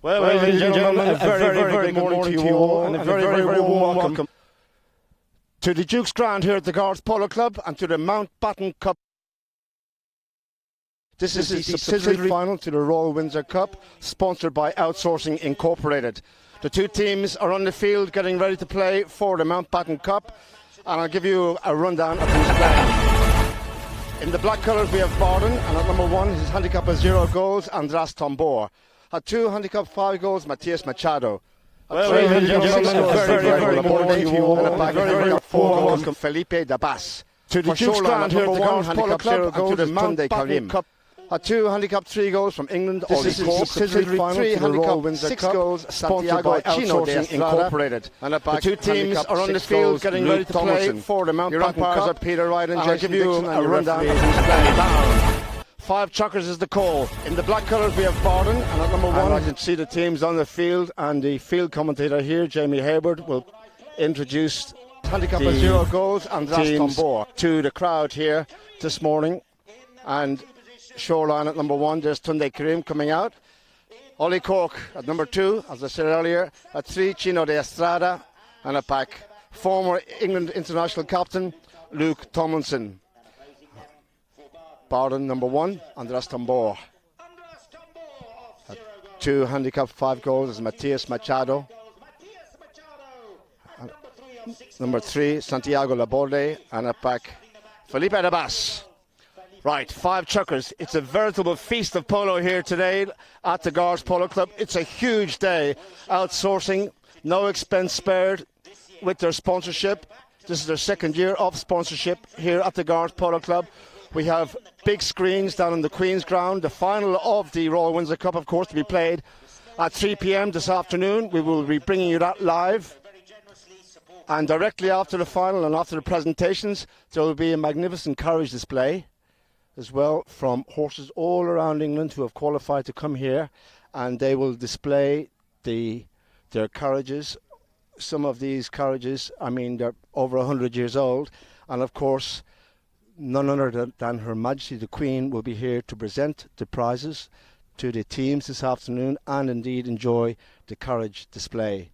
Well, ladies and gentlemen, a very good morning to you all, and a very warm welcome to the Duke's Ground here at the Guards Polo Club and to the Mountbatten Cup. This is the subsidiary final to the Royal Windsor Cup, sponsored by Outsourcing Incorporated. The two teams are on the field getting ready to play for the Mountbatten Cup, and I'll give you a rundown of who's playing. In the black colours we have Borden, and at number 1 his handicap is 0 goals, Andras Tambor. At 2, handicap 5 goals, Matias Machado. Well, ladies and gentlemen, a very morning to you all, and a very 4 goals, Felipe Dabas. To the Duke's Ground here at the Guards Polo Club and to the Mountbatten Cup. At 2, handicap 3 goals from England. This is the subsidiary final 3, handicap 6 goals, Santiago Outsourcing Incorporated. And the two teams are on the field getting ready to play for the Mountbatten Cup. Are Peter Wright and Jason Dixon, a rundown of who's playing. 5 chuckers is the call. In the black colours we have Borden, and at number 1 I can see the teams on the field, and the field commentator here, Jamie Hayward, will introduce handicap of 0 goals and teams to the crowd here this morning. And Shoreline at number 1, there's Tunde Karim coming out. Ollie Cork at number 2, as I said earlier. At 3, Chino de Estrada, and at back, former England international captain Luke Tomlinson. Borden number 1, Andras Tambor. At 2, handicap 5 goals is Matias Machado. Number 3, Santiago Laborde, and at back, Felipe Dabas. Right, 5 chuckers. It's a veritable feast of polo here today at the Guards Polo Club. It's a huge day. Outsourcing, no expense spared with their sponsorship. This is their 2nd year of sponsorship here at the Guards Polo Club. We have big screens down in the Queen's Ground. The final of the Royal Windsor Cup, of course, to be played at 3 p.m. this afternoon. We will be bringing you that live. And directly after the final and after the presentations, there will be a magnificent carriage display as well from horses all around England who have qualified to come here, and they will display their carriages. Some of these carriages, I mean, they're over 100 years old, and of course none other than Her Majesty the Queen will be here to present the prizes to the teams this afternoon and indeed enjoy the carriage display.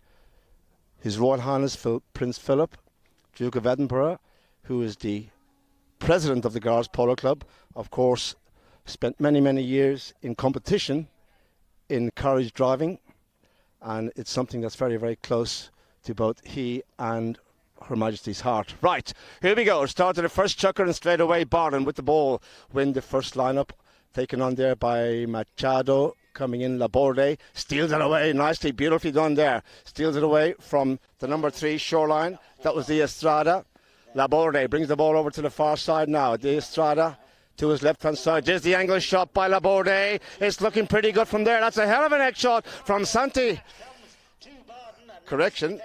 His Royal Highness Prince Philip, Duke of Edinburgh, who is the president of the Guards Polo Club, of course spent many years in competition in carriage driving, and it's something that's very close to both he and Her Majesty's heart. Right, here we go. Start to the first chucker, and straight away Borden with the ball win the first lineup, taken on there by Machado. Coming in, Laborde steals it away nicely, beautifully done there. Steals it away from the number 3 Shoreline. That was the Estrada. Laborde brings the ball over to the far side now. De Estrada to his left-hand side. There's the angle shot by Laborde. It's looking pretty good from there. That's a hell of an egg shot from Santi. Correction.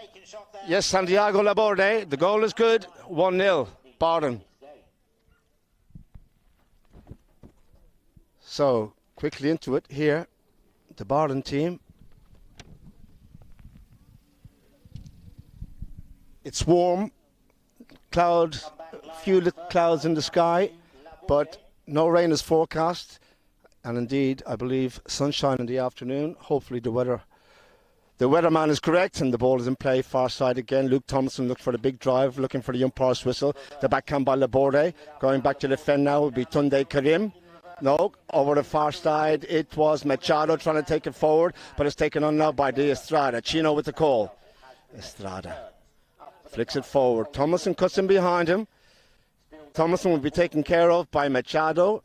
Yes, Santiago Laborde. The goal is good. 1-0. Borden. So, quickly into it here. The Borden team. It's warm. Clouds, few clouds in the sky, but no rain is forecast, and indeed I believe sunshine in the afternoon. Hopefully the weatherman is correct and the ball is in play far side again. Luke Thompson looked for the big drive, looking for the umpire's whistle. The backhand by Laborde. Going back to defend now will be Tunde Karim. No, over the far side it was Machado trying to take it forward, but it's taken on now by De Estrada. Chino with the call. Estrada flicks it forward. Thomason cuts in behind him. Thomason will be taken care of by Machado.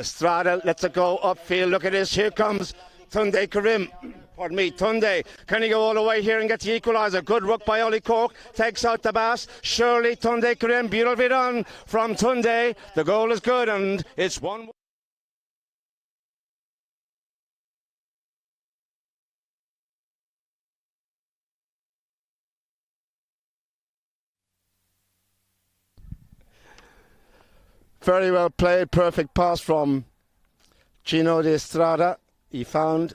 Estrada lets it go upfield. Look at this. Here comes Tunde Karim. Pardon me, Tunde. Can he go all the way here and get the equaliser? Good work by Ollie Cork. Takes out the bass. Surely Tunde Karim. Beautifully done from Tunde. The goal is good, and it's 1-1. Very well played, perfect pass from Chino de Estrada. He found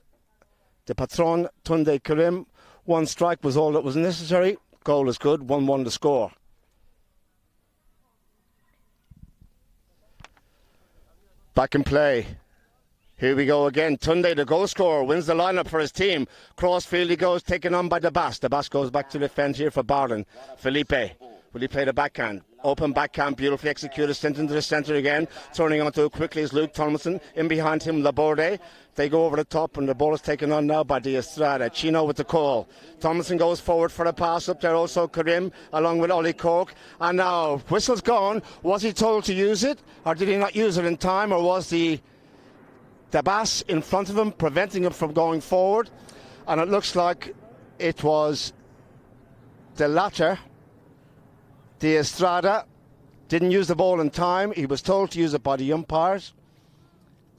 the patron, Tunde Karim. 1 strike was all that was necessary. Goal is good, 1-1 to score. Back in play. Here we go again. Tunde, the goal scorer, wins the lineup for his team. Crossfield he goes, taken on by the Bass. The Bass goes back to defend here for Barden. Felipe, will he play the backhand? Open backhand, beautifully executed, sent into the centre again. Turning onto it quickly is Luke Tomlinson. In behind him, Laborde. They go over the top and the ball is taken on now by De Estrada. Chino with the call. Tomlinson goes forward for the pass up there. Also Karim along with Ollie Cork. And now, whistle's gone. Was he told to use it? Or did he not use it in time? Or was the Bass in front of him preventing him from going forward? And it looks like it was the latter. De Estrada didn't use the ball in time. He was told to use it by the umpires.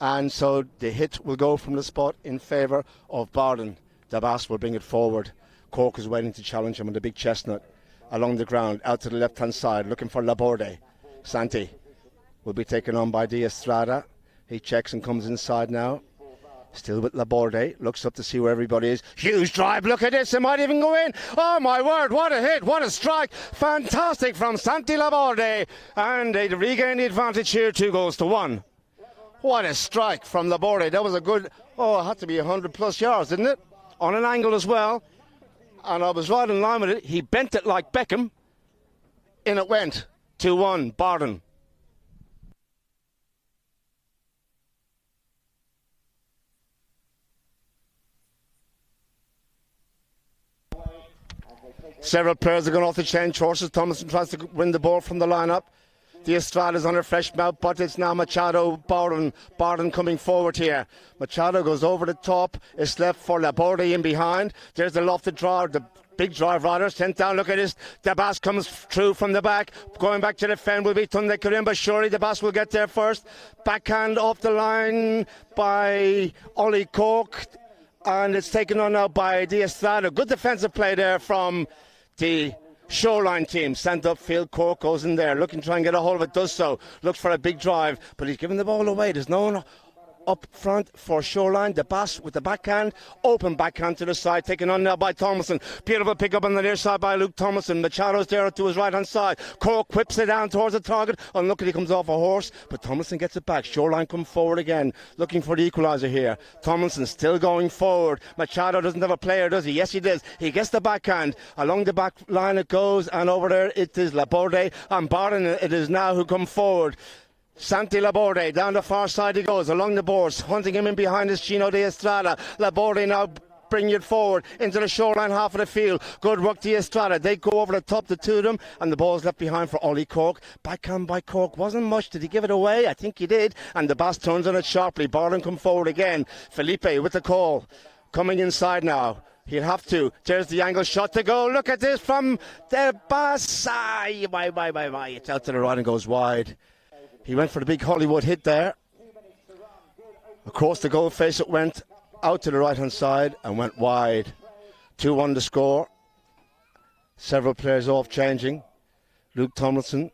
And so the hit will go from the spot in favour of Barden. The Bass will bring it forward. Cork is waiting to challenge him on the big chestnut along the ground, out to the left-hand side, looking for Laborde. Santi will be taken on by De Estrada. He checks and comes inside now. Still with Laborde, looks up to see where everybody is. Huge drive, look at this, it might even go in. Oh my word, what a hit, what a strike. Fantastic from Santi Laborde. And they regain the advantage here, 2-1. What a strike from Laborde. That was a good, it had to be 100 plus yards, didn't it? On an angle as well. And I was right in line with it. He bent it like Beckham. In it went. 2-1, Barden. Several players are going off to change horses. Thomason tries to win the ball from the lineup. De Estrada's under fresh mouth, but it's now Machado, Barden coming forward here. Machado goes over the top. It's left for Laborde in behind. There's the lofted draw, the big drive rider sent down. Look at this. The Bass comes through from the back. Going back to defend will be Tunde Karim, but surely the Bass will get there first. Backhand off the line by Ollie Cork. And it's taken on now by De Estrada. Good defensive play there from the Shoreline team. Sent upfield, Cork goes in there, looking to try and get a hold of it, does so. Looks for a big drive, but he's giving the ball away. There's no one up front for Shoreline. The Bass with the backhand, open backhand to the side, taken on now by Thomason. Beautiful pick up on the near side by Luke Thomason. Machado's there to his right hand side. Cork whips it down towards the target. Unluckily comes off a horse, but Thomason gets it back. Shoreline come forward again, looking for the equaliser here. Thomason still going forward. Machado doesn't have a player, does he? Yes, he does. He gets the backhand. Along the back line it goes, and over there it is Laborde and Barden. It is now who come forward. Santi Laborde, down the far side he goes, along the boards, hunting him in behind is Chino De Estrada. Laborde now bringing it forward into the Shoreline half of the field. Good work De Estrada. They go over the top, the two of them, and the ball's left behind for Ollie Cork. Backhand by Cork, wasn't much. Did he give it away? I think he did. And the Bass turns on it sharply. Barden come forward again. Felipe with the call. Coming inside now. He'll have to. There's the angle shot to go. Look at this from the Bass. It's out to the right and goes wide. He went for the big Hollywood hit there. Across the goal face it went, out to the right-hand side and went wide. 2-1 to score. Several players off changing. Luke Tomlinson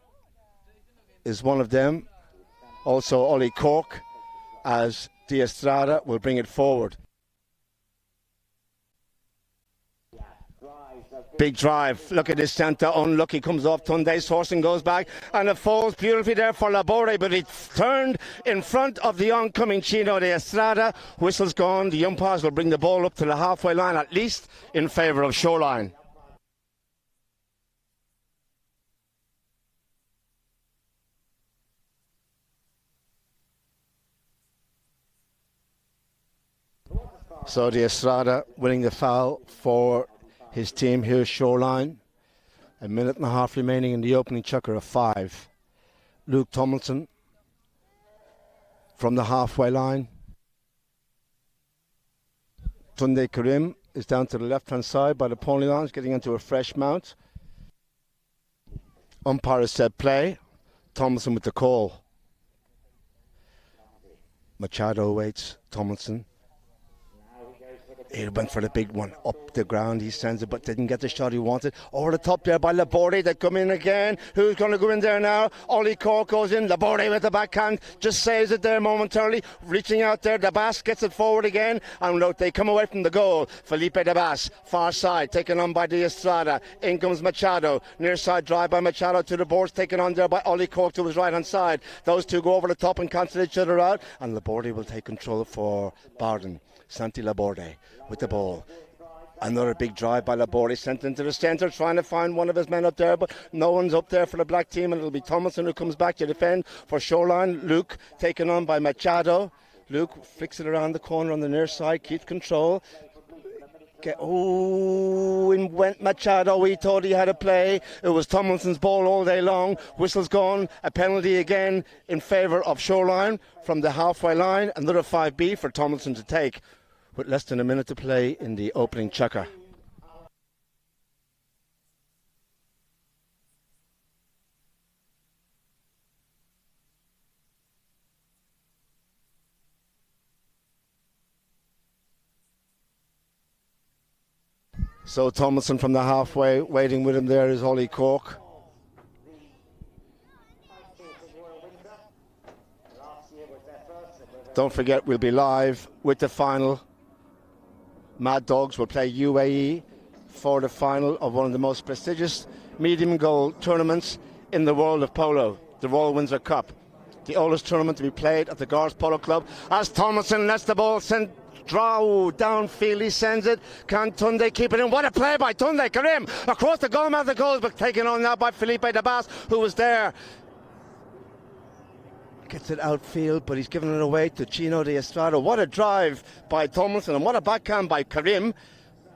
is one of them. Also Ollie Cork, as De Estrada will bring it forward. Big drive. Look at this centre. Unlucky. Comes off Tunde's horse and goes back. And it falls beautifully there for Laborde. But it's turned in front of the oncoming Chino De Estrada. Whistle's gone. The umpires will bring the ball up to the halfway line, at least in favour of Shoreline. So De Estrada winning the foul for his team here, Shoreline. A minute and a half remaining in the opening chukker of 5. Luke Tomlinson from the halfway line. Tunde Karim is down to the left-hand side by the pony lines, getting into a fresh mount. Umpire has said play. Tomlinson with the call. Machado waits. Tomlinson He went for the big one. Up the ground he sends it, but didn't get the shot he wanted. Over the top there by Laborde. They come in again. Who's going to go in there now? Ollie Cork goes in. Laborde with the backhand. Just saves it there momentarily. Reaching out there. Dabas gets it forward again. And look, they come away from the goal. Felipe Dabas, far side, taken on by De Estrada. In comes Machado. Near side drive by Machado to the boards. Taken on there by Ollie Cork to his right hand side. Those two go over the top and cancel each other out. And Laborde will take control for Barden. Santi Laborde with the ball. Another big drive by Laborde, sent into the centre, trying to find one of his men up there, but no one's up there for the black team, and it'll be Thomason who comes back to defend for Shoreline. Luke taken on by Machado. Luke flicks it around the corner on the near side, keeps control. In went Machado. We thought he had a play. It was Tomlinson's ball all day long. Whistle's gone. A penalty again in favour of Shoreline from the halfway line. Another 5B for Tomlinson to take with less than a minute to play in the opening chukker. So Tomlinson from the halfway, waiting with him there is Ollie Cork. Don't forget, we'll be live with the final. Mad Dogs will play UAE for the final of one of the most prestigious medium goal tournaments in the world of polo, the Royal Windsor Cup. The oldest tournament to be played at the Gars Polo Club. As Tomlinson lets the ball send downfield, he sends it. Can Tunde keep it in? What a play by Tunde Karim across the goal mouth of goals, but taken on now by Felipe Dabas, who was there. Gets it outfield, but he's given it away to Chino De Estrada. What a drive by Tomlinson, and what a backhand by Karim.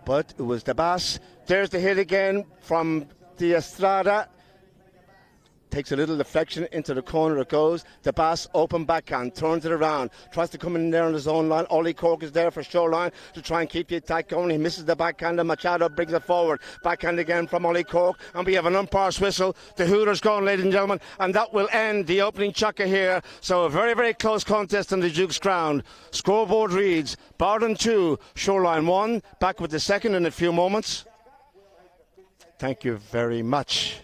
But it was Dabas. There's the hit again from De Estrada. Takes a little deflection into the corner it goes. Dabas, open backhand, turns it around, tries to come in there on his own line. Ollie Cork is there for Shoreline to try and keep the attack going. He misses the backhand and Machado brings it forward. Backhand again from Ollie Cork, and we have an umpire's whistle. The Hooters gone, ladies and gentlemen, and that will end the opening chukker here. So a very, very close contest on the Duke's ground. Scoreboard reads Barden 2, Shoreline 1. Back with the second in a few moments. Thank you very much.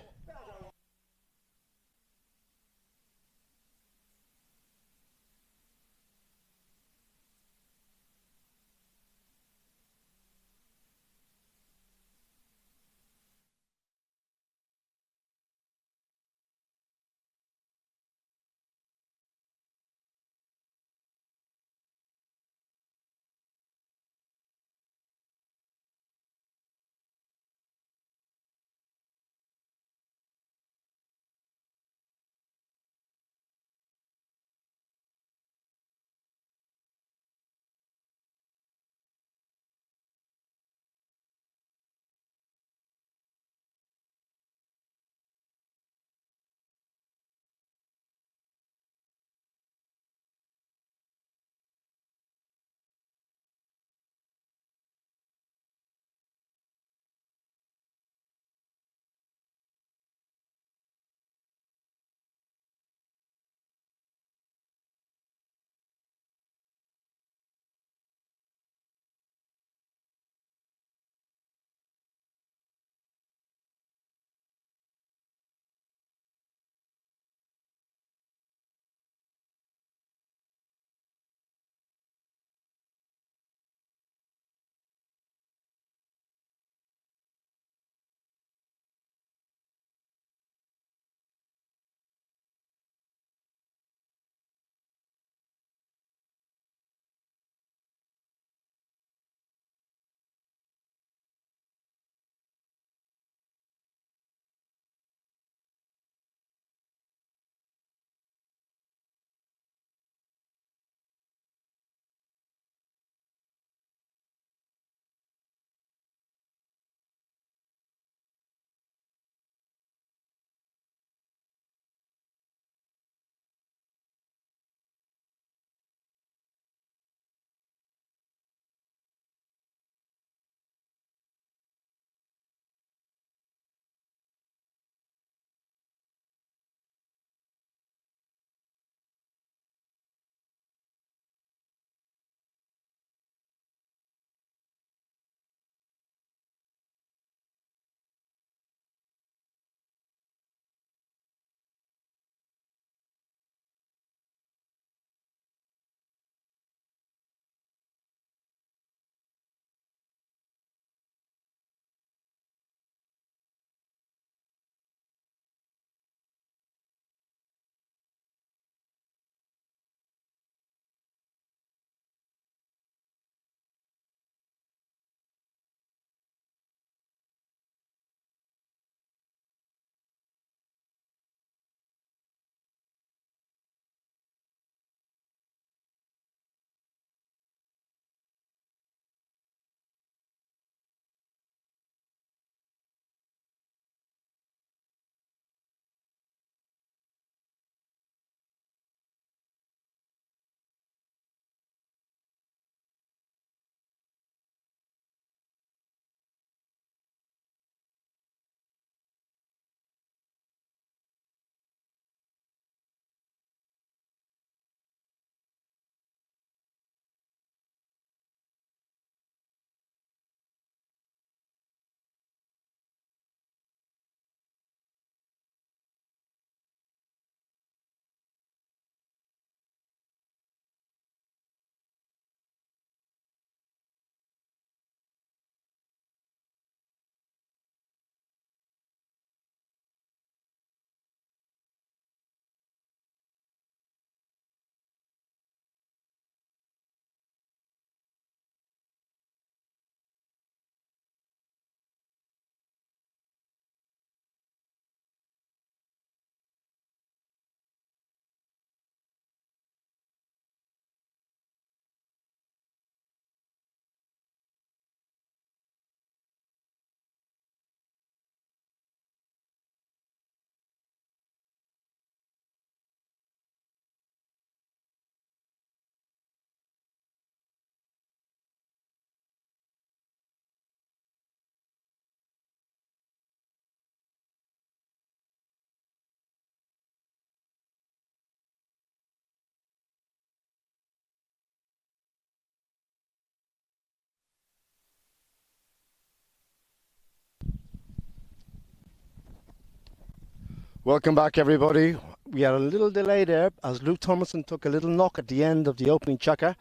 Welcome back, everybody. We had a little delay there as Luke Tomlinson took a little knock at the end of the opening chukker.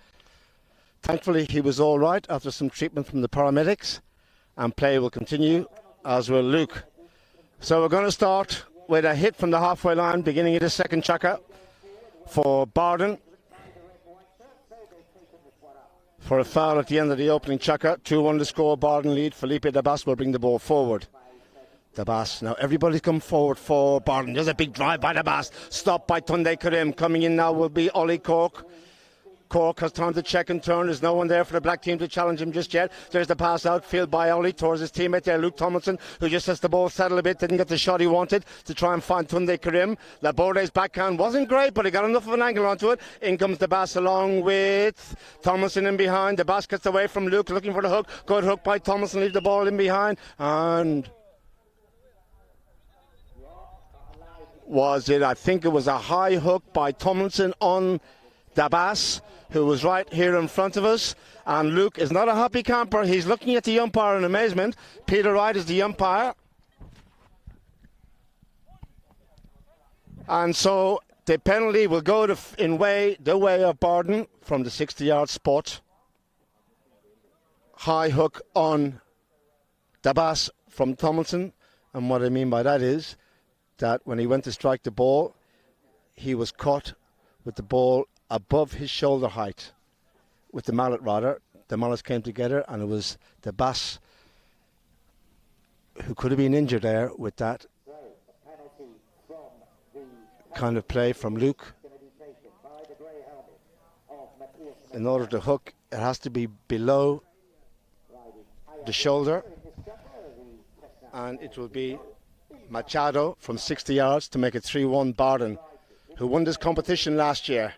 Thankfully, he was all right after some treatment from the paramedics, and play will continue, as will Luke. So we're going to start with a hit from the halfway line, beginning of the second chukker for Barden. For a foul at the end of the opening chukker. 2-1 to score, Barden lead. Felipe Dabas will bring the ball forward. Dabas, now everybody's come forward for Barden. There's a big drive by Dabas. Stopped by Tunde Karim. Coming in now will be Ollie Cork. Cork has time to check and turn. There's no one there for the black team to challenge him just yet. There's the pass outfield by Ollie towards his teammate there, Luke Tomlinson, who just has the ball settle a bit. Didn't get the shot he wanted to try and find Tunde Karim. Laborde's backhand wasn't great, but he got enough of an angle onto it. In comes Dabas along with Tomlinson in behind. Dabas gets away from Luke, looking for the hook. Good hook by Tomlinson, leaves the ball in behind. And I think it was a high hook by Tomlinson on Dabas, who was right here in front of us. And Luke is not a happy camper. He's looking at the umpire in amazement. Peter Wright is the umpire. And so the penalty will go the way of Barden from the 60-yard spot. High hook on Dabas from Tomlinson. And what I mean by that is that when he went to strike the ball, he was caught with the ball above his shoulder height, with the mallet rather. The mallets came together, and it was Dabas who could have been injured there with that kind of play from Luke. In order to hook, it has to be below the shoulder, and it will be Machado from 60 yards to make it 3-1 Barden, who won this competition last year.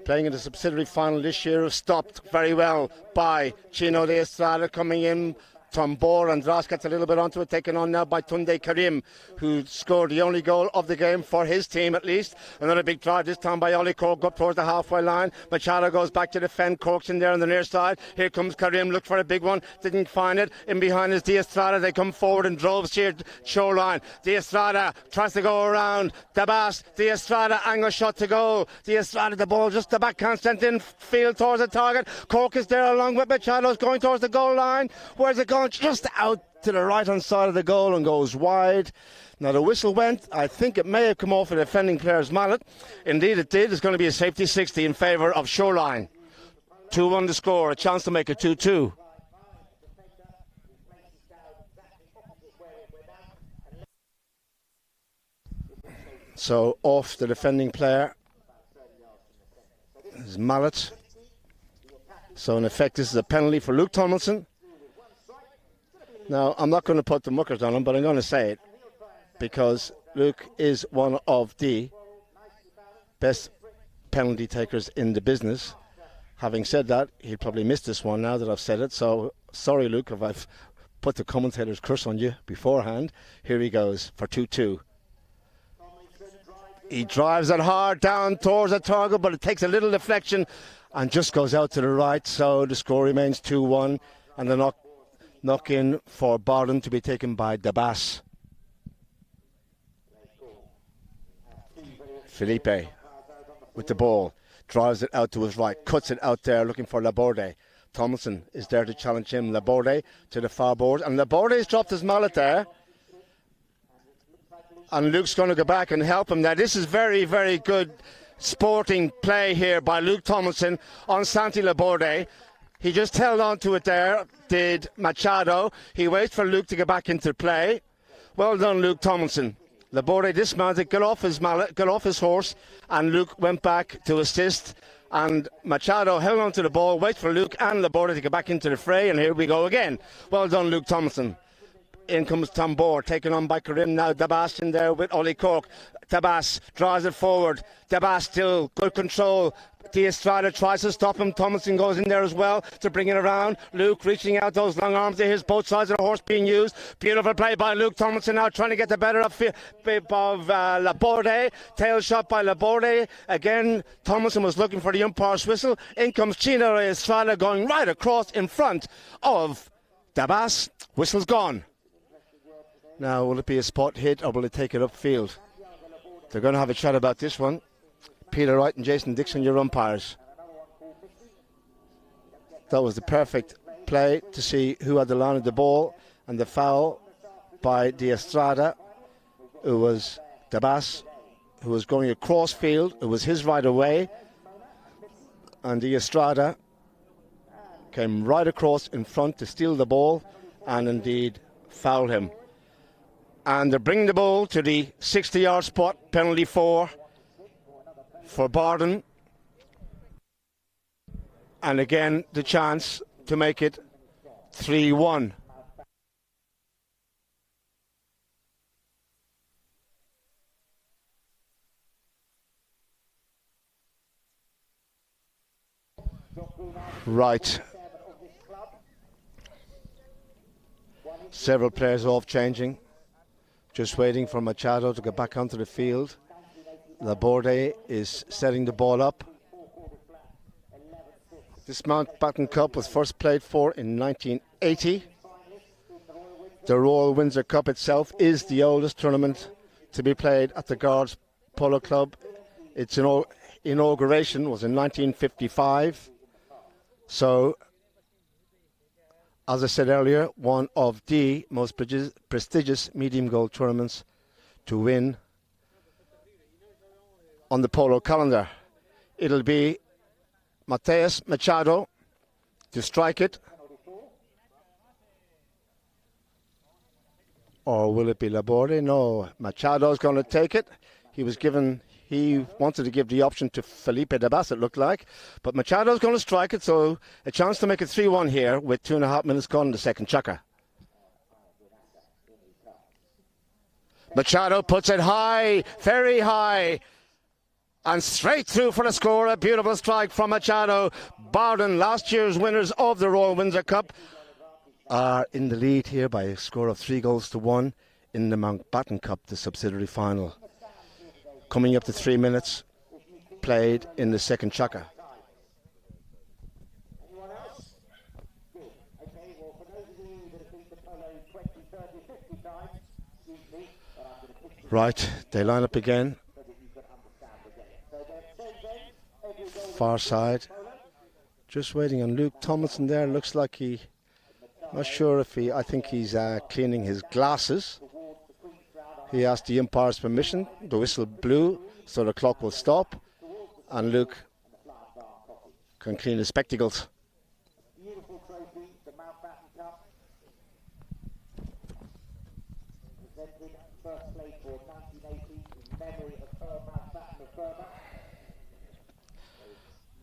Playing in the subsidiary final this year, stopped very well by Chino de Estrada coming in. Tambor and Dras gets a little bit onto it, taken on now by Tunde Karim, who scored the only goal of the game for his team at least. Another big drive, this time by Ollie Cork, up towards the halfway line. Machado goes back to defend. Cork's in there on the near side. Here comes Karim, looked for a big one, didn't find it. In behind is De Estrada. They come forward in droves here, shoreline. De Estrada tries to go around Dabas. De Estrada, angle shot to goal. De Estrada, the ball just the backhand sent in field towards the target. Cork is there along with Machado's going towards the goal line. Where's it going? Just out to the right hand side of the goal and goes wide. Now the whistle went. I think it may have come off a defending player's mallet. Indeed it did. It's going to be a safety 60 in favour of Shoreline. 2-1 to score, a chance to make it 2-2. So off the defending player, his mallet. So in effect this is a penalty for Luke Tomlinson. Now, I'm not going to put the muckers on him, but I'm going to say it because Luke is one of the best penalty takers in the business. Having said that, he'll probably miss this one now that I've said it. So, sorry, Luke, if I've put the commentator's curse on you beforehand. Here he goes for 2-2. He drives it hard down towards the target, but it takes a little deflection and just goes out to the right. So the score remains 2-1, and the knock in for Barden to be taken by Dabas. Felipe with the ball, drives it out to his right, cuts it out there looking for Laborde. Tomlinson is there to challenge him. Laborde to the far board, and Laborde's dropped his mallet there. And Luke's going to go back and help him. Now this is very, very good sporting play here by Luke Tomlinson on Santi Laborde. He just held on to it there, did Machado. He waits for Luke to get back into play. Well done, Luke Tomlinson. Laborde dismounted, got off his horse, and Luke went back to assist. And Machado held on to the ball, waits for Luke and Laborde to get back into the fray, and here we go again. Well done, Luke Tomlinson. In comes Tambor, taken on by Karim now. Dabas in there with Ollie Cork. Dabas drives it forward. Dabas still good control. De Estrada tries to stop him. Tomlinson goes in there as well to bring it around. Luke reaching out those long arms to his both sides of the horse being used. Beautiful play by Luke Tomlinson now trying to get the better of Laborde. Tail shot by Laborde. Again, Tomlinson was looking for the umpire's whistle. In comes Chino Estrada going right across in front of Dabas. Whistle's gone. Now, will it be a spot hit or will it take it upfield? They're going to have a chat about this one. Peter Wright and Jason Dixon, your umpires. That was the perfect play to see who had the line of the ball, and the foul by De Estrada. It was Dabas who was going across field. It was his right away, and De Estrada came right across in front to steal the ball and indeed foul him. And they're bringing the ball to the 60-yard spot, penalty for Bardon. And again, the chance to make it 3-1. Right. Several players off changing. Just waiting for Machado to get back onto the field. Laborde is setting the ball up. This Mountbatten Cup was first played for in 1980. The Royal Windsor Cup itself is the oldest tournament to be played at the Guards Polo Club. Its inauguration was in 1955. So, as I said earlier, one of the most prestigious medium gold tournaments to win on the polo calendar. It'll be Mateus Machado to strike it. Or will it be Laborde? No, Machado's going to take it. He wanted to give the option to Felipe Dabas, it looked like. But Machado's going to strike it, so a chance to make it 3-1 here with 2.5 minutes gone in the second chukker. Machado puts it high, very high. And straight through for the score. A beautiful strike from Machado. Bardon, last year's winners of the Royal Windsor Cup, are in the lead here by a score of 3-1 in the Mountbatten Cup, the subsidiary final. Coming up to 3 minutes played in the second chukker. Right, they line up again. Far side. Just waiting on Luke Tomlinson there. Looks like not sure if I think he's cleaning his glasses. He asked the umpire's permission. The whistle blew, so the clock will stop. And Luke can clean his spectacles. Beautiful trophy, the Mountbatten Cup. Presented first place for 1980 in memory of Earl Mountbatten of Burma.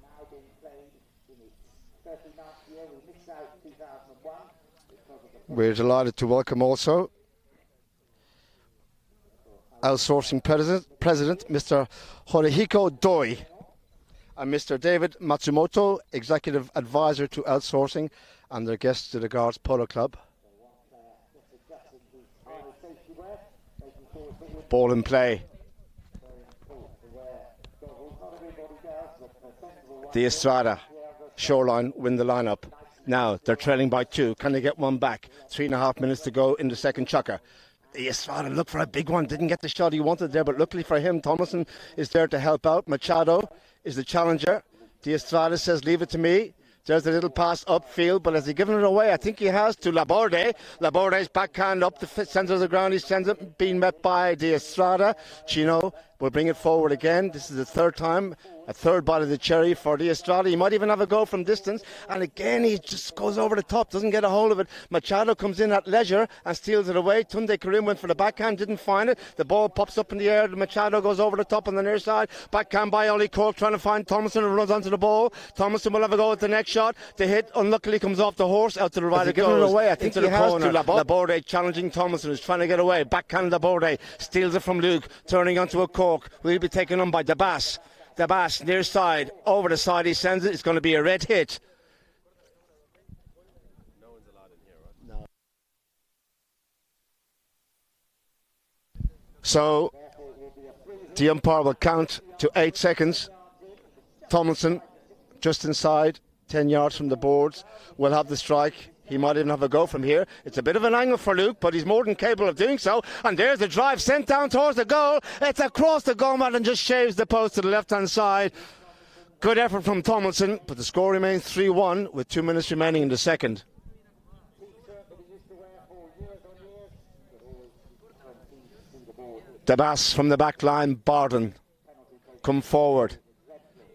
Now being played in its 39th year. We missed out 2001. We're delighted to welcome also outsourcing president Mr. Horihiko Doi and Mr. David Matsumoto, executive advisor to outsourcing, and their guests to the Guards Polo Club. Ball in play. De Estrada, Shoreline win the lineup. Now they're trailing by 2. Can they get one back? 3.5 minutes to go in the second chukker. De Estrada looked for a big one. Didn't get the shot he wanted there, but luckily for him, Thomason is there to help out. Machado is the challenger. De Estrada says, leave it to me. There's a little pass upfield, but has he given it away? I think he has to Laborde. Laborde's backhand up the centre of the ground. He sends it, being met by De Estrada. Chino will bring it forward again. This is the third time. A third bite of the cherry for De Estrada. He might even have a go from distance. And again, he just goes over the top, doesn't get a hold of it. Machado comes in at leisure and steals it away. Tunde Karim went for the backhand, didn't find it. The ball pops up in the air. Machado goes over the top on the near side. Backhand by Ollie Cork, trying to find Thomason, who runs onto the ball. Thomason will have a go at the next shot. The hit unluckily comes off the horse, out to the right. It goes it away. I think he has to Laborde challenging Thomason, who's trying to get away. Backhand Laborde steals it from Luke, turning onto a Cork. Will be taken on by Dabas. Dabas near side, over the side he sends it. It's going to be a red hit. No one's allowed in here, right? No. So the umpire will count to 8 seconds. Tomlinson, just inside, 10 yards from the boards, will have the strike. He might even have a go from here. It's a bit of an angle for Luke, but he's more than capable of doing so. And there's the drive sent down towards the goal. It's across the goal mat and just shaves the post to the left-hand side. Good effort from Tomlinson, but the score remains 3-1 with 2 minutes remaining in the second. Dabas from the back line. Barden come forward.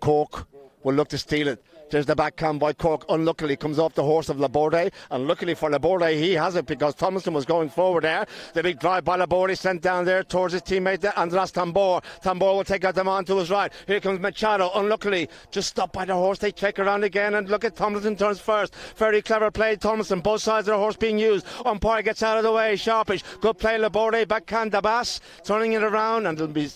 Cork will look to steal it. There's the backhand by Cork. Unluckily comes off the horse of Laborde. And luckily for Laborde, he has it because Tomlinson was going forward there. The big drive by Laborde sent down there towards his teammate Andras Tambor. Tambor will take out the man to his right. Here comes Machado. Unluckily just stopped by the horse. They check around again and look at Tomlinson turns first. Very clever play, Tomlinson. Both sides of the horse being used. Umpire gets out of the way. Sharpish. Good play, Laborde. Backhand Dabas. Turning it around and it'll be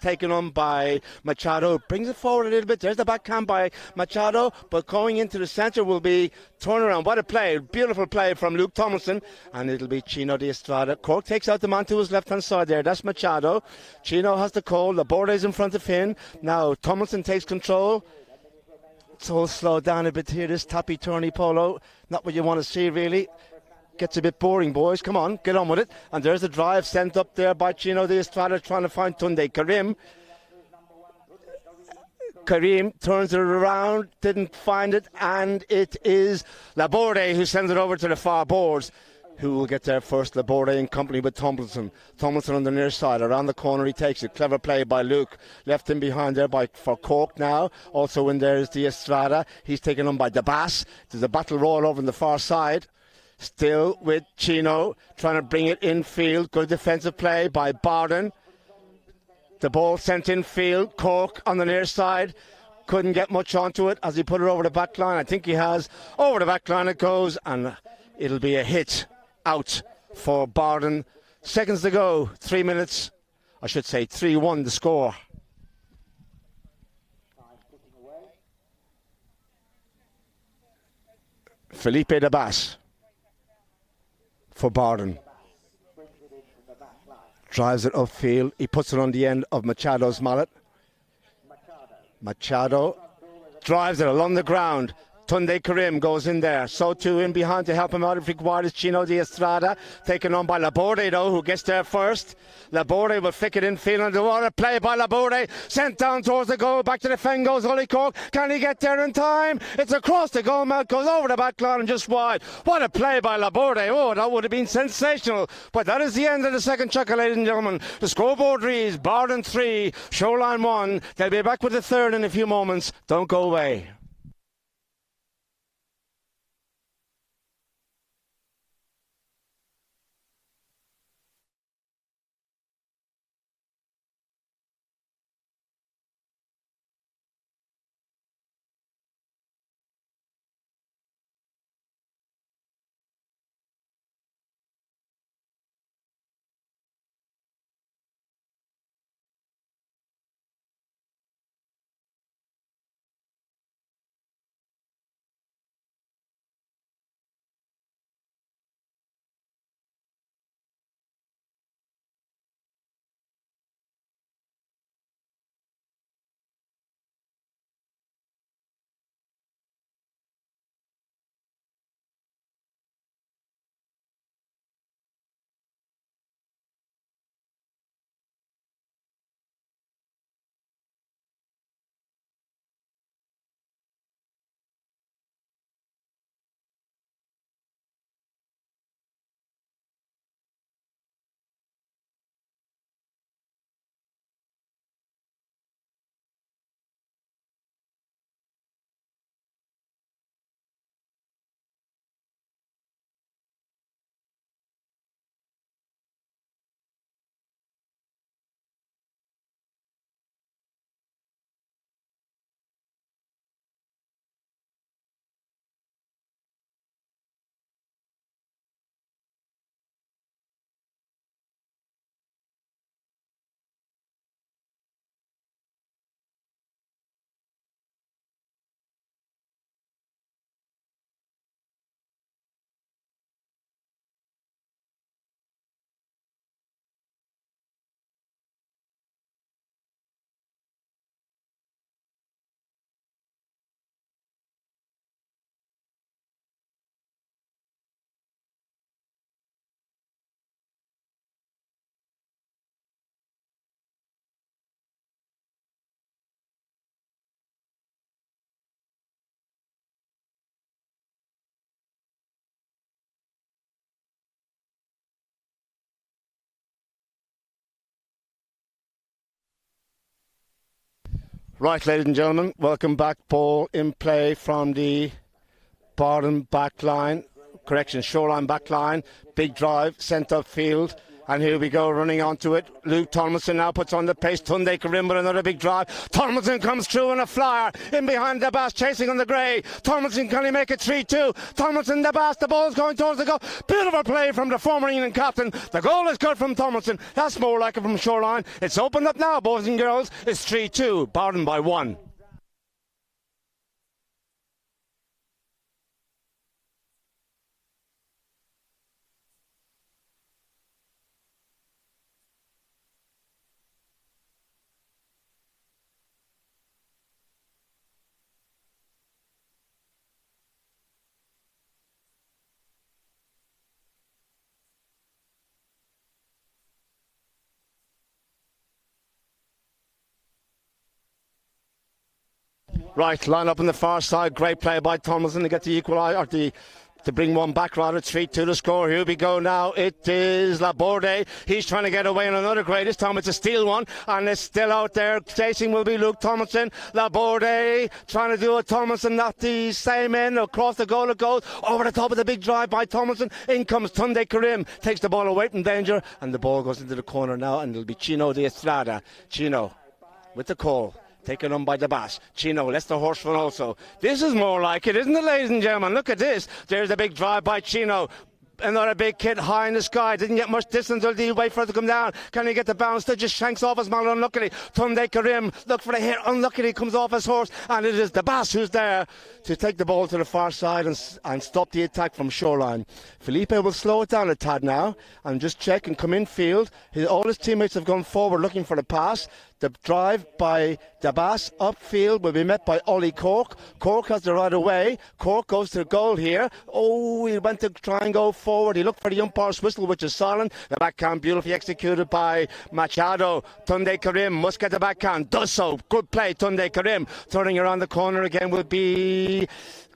taken on by Machado. Brings it forward a little bit. There's the backhand by Machado, but going into the centre will be turnaround. What a play. Beautiful play from Luke Tomlinson, and it'll be Chino de Estrada. Cork takes out the man to his left hand side there. That's Machado. Chino has the call. Laborde's in front of him. Now Tomlinson takes control. It's all slowed down a bit here, this tappy-turny polo. Not what you want to see, really. Gets a bit boring, boys. Come on, get on with it. And there's the drive sent up there by Chino de Estrada trying to find Tunde Karim. Karim turns it around, didn't find it, and it is Laborde who sends it over to the far boards. Who will get there first? Laborde in company with Tomlinson. Tomlinson on the near side. Around the corner he takes it. Clever play by Luke. Left in behind there for Cork now. Also in there is de Estrada. He's taken on by Dabas. There's a battle royal over on the far side. Still with Chino, trying to bring it infield. Good defensive play by Barden. The ball sent infield. Cork on the near side. Couldn't get much onto it as he put it over the back line. I think he has. Over the back line it goes, and it'll be a hit out for Barden. Seconds to go. 3 minutes. I should say 3-1 the score. Felipe Dabas for Barden. Drives it upfield. He puts it on the end of Machado's mallet. Machado drives it along the ground. Tunde Karim goes in there. So too in behind to help him out if required is Chino de Estrada. Taken on by Laborde though, who gets there first. Laborde will flick it infield and the water play by Laborde. Sent down towards the goal. Back to the fen goes Ollie Cork. Can he get there in time? It's across the goal mat. Goes over the back line and just wide. What a play by Laborde. Oh, that would have been sensational. But that is the end of the second checker, ladies and gentlemen. The scoreboard reads Barden 3, Shoreline 1. They'll be back with the third in a few moments. Don't go away. Right, ladies and gentlemen, welcome back. Ball in play from the bottom back line. Correction, shoreline back line. Big drive, sent upfield. And here we go, running onto it. Luke Tomlinson now puts on the pace. Tunde Karim with another big drive. Tomlinson comes through in a flyer. In behind the Bass, chasing on the grey. Tomlinson, can he make it 3-2? Tomlinson, the Bass, the ball's going towards the goal. Beautiful play from the former England captain. The goal is good from Tomlinson. That's more like it from shoreline. It's opened up now, boys and girls. It's 3-2. Bowden by 1. Right, line up on the far side. Great play by Tomlinson to get the equaliser, to bring one back rather. 3-2 to score. Here we go now. It is Laborde. He's trying to get away on another great. This time it's a steal one, and it's still out there. Chasing will be Luke Tomlinson. Laborde trying to do a Tomlinson, not the same end. Across the goal it goes. Over the top of the big drive by Tomlinson. In comes Tunde Karim. Takes the ball away from danger, and the ball goes into the corner now, and it'll be Chino de Estrada. Chino with the call. Taken on by the Bass. Chino lets the horse run also. This is more like it, isn't it, ladies and gentlemen? Look at this. There's a big drive by Chino. Another big kid high in the sky. Didn't get much distance until he wait for it to come down. Can he get the bounce? Still just shanks off his man unluckily. Tunde Karim look for the hit. Unluckily comes off his horse. And it is the Bass who's there to take the ball to the far side and stop the attack from shoreline. Felipe will slow it down a tad now and just check and come in field. All his teammates have gone forward looking for the pass. The drive by Dabas upfield will be met by Ollie Cork. Cork has the right of way. Cork goes to the goal here. Oh, he went to try and go forward. He looked for the umpire's whistle, which is silent. The backhand beautifully executed by Machado. Tunde Karim must get the backhand. Does so. Good play, Tunde Karim. Turning around the corner again will be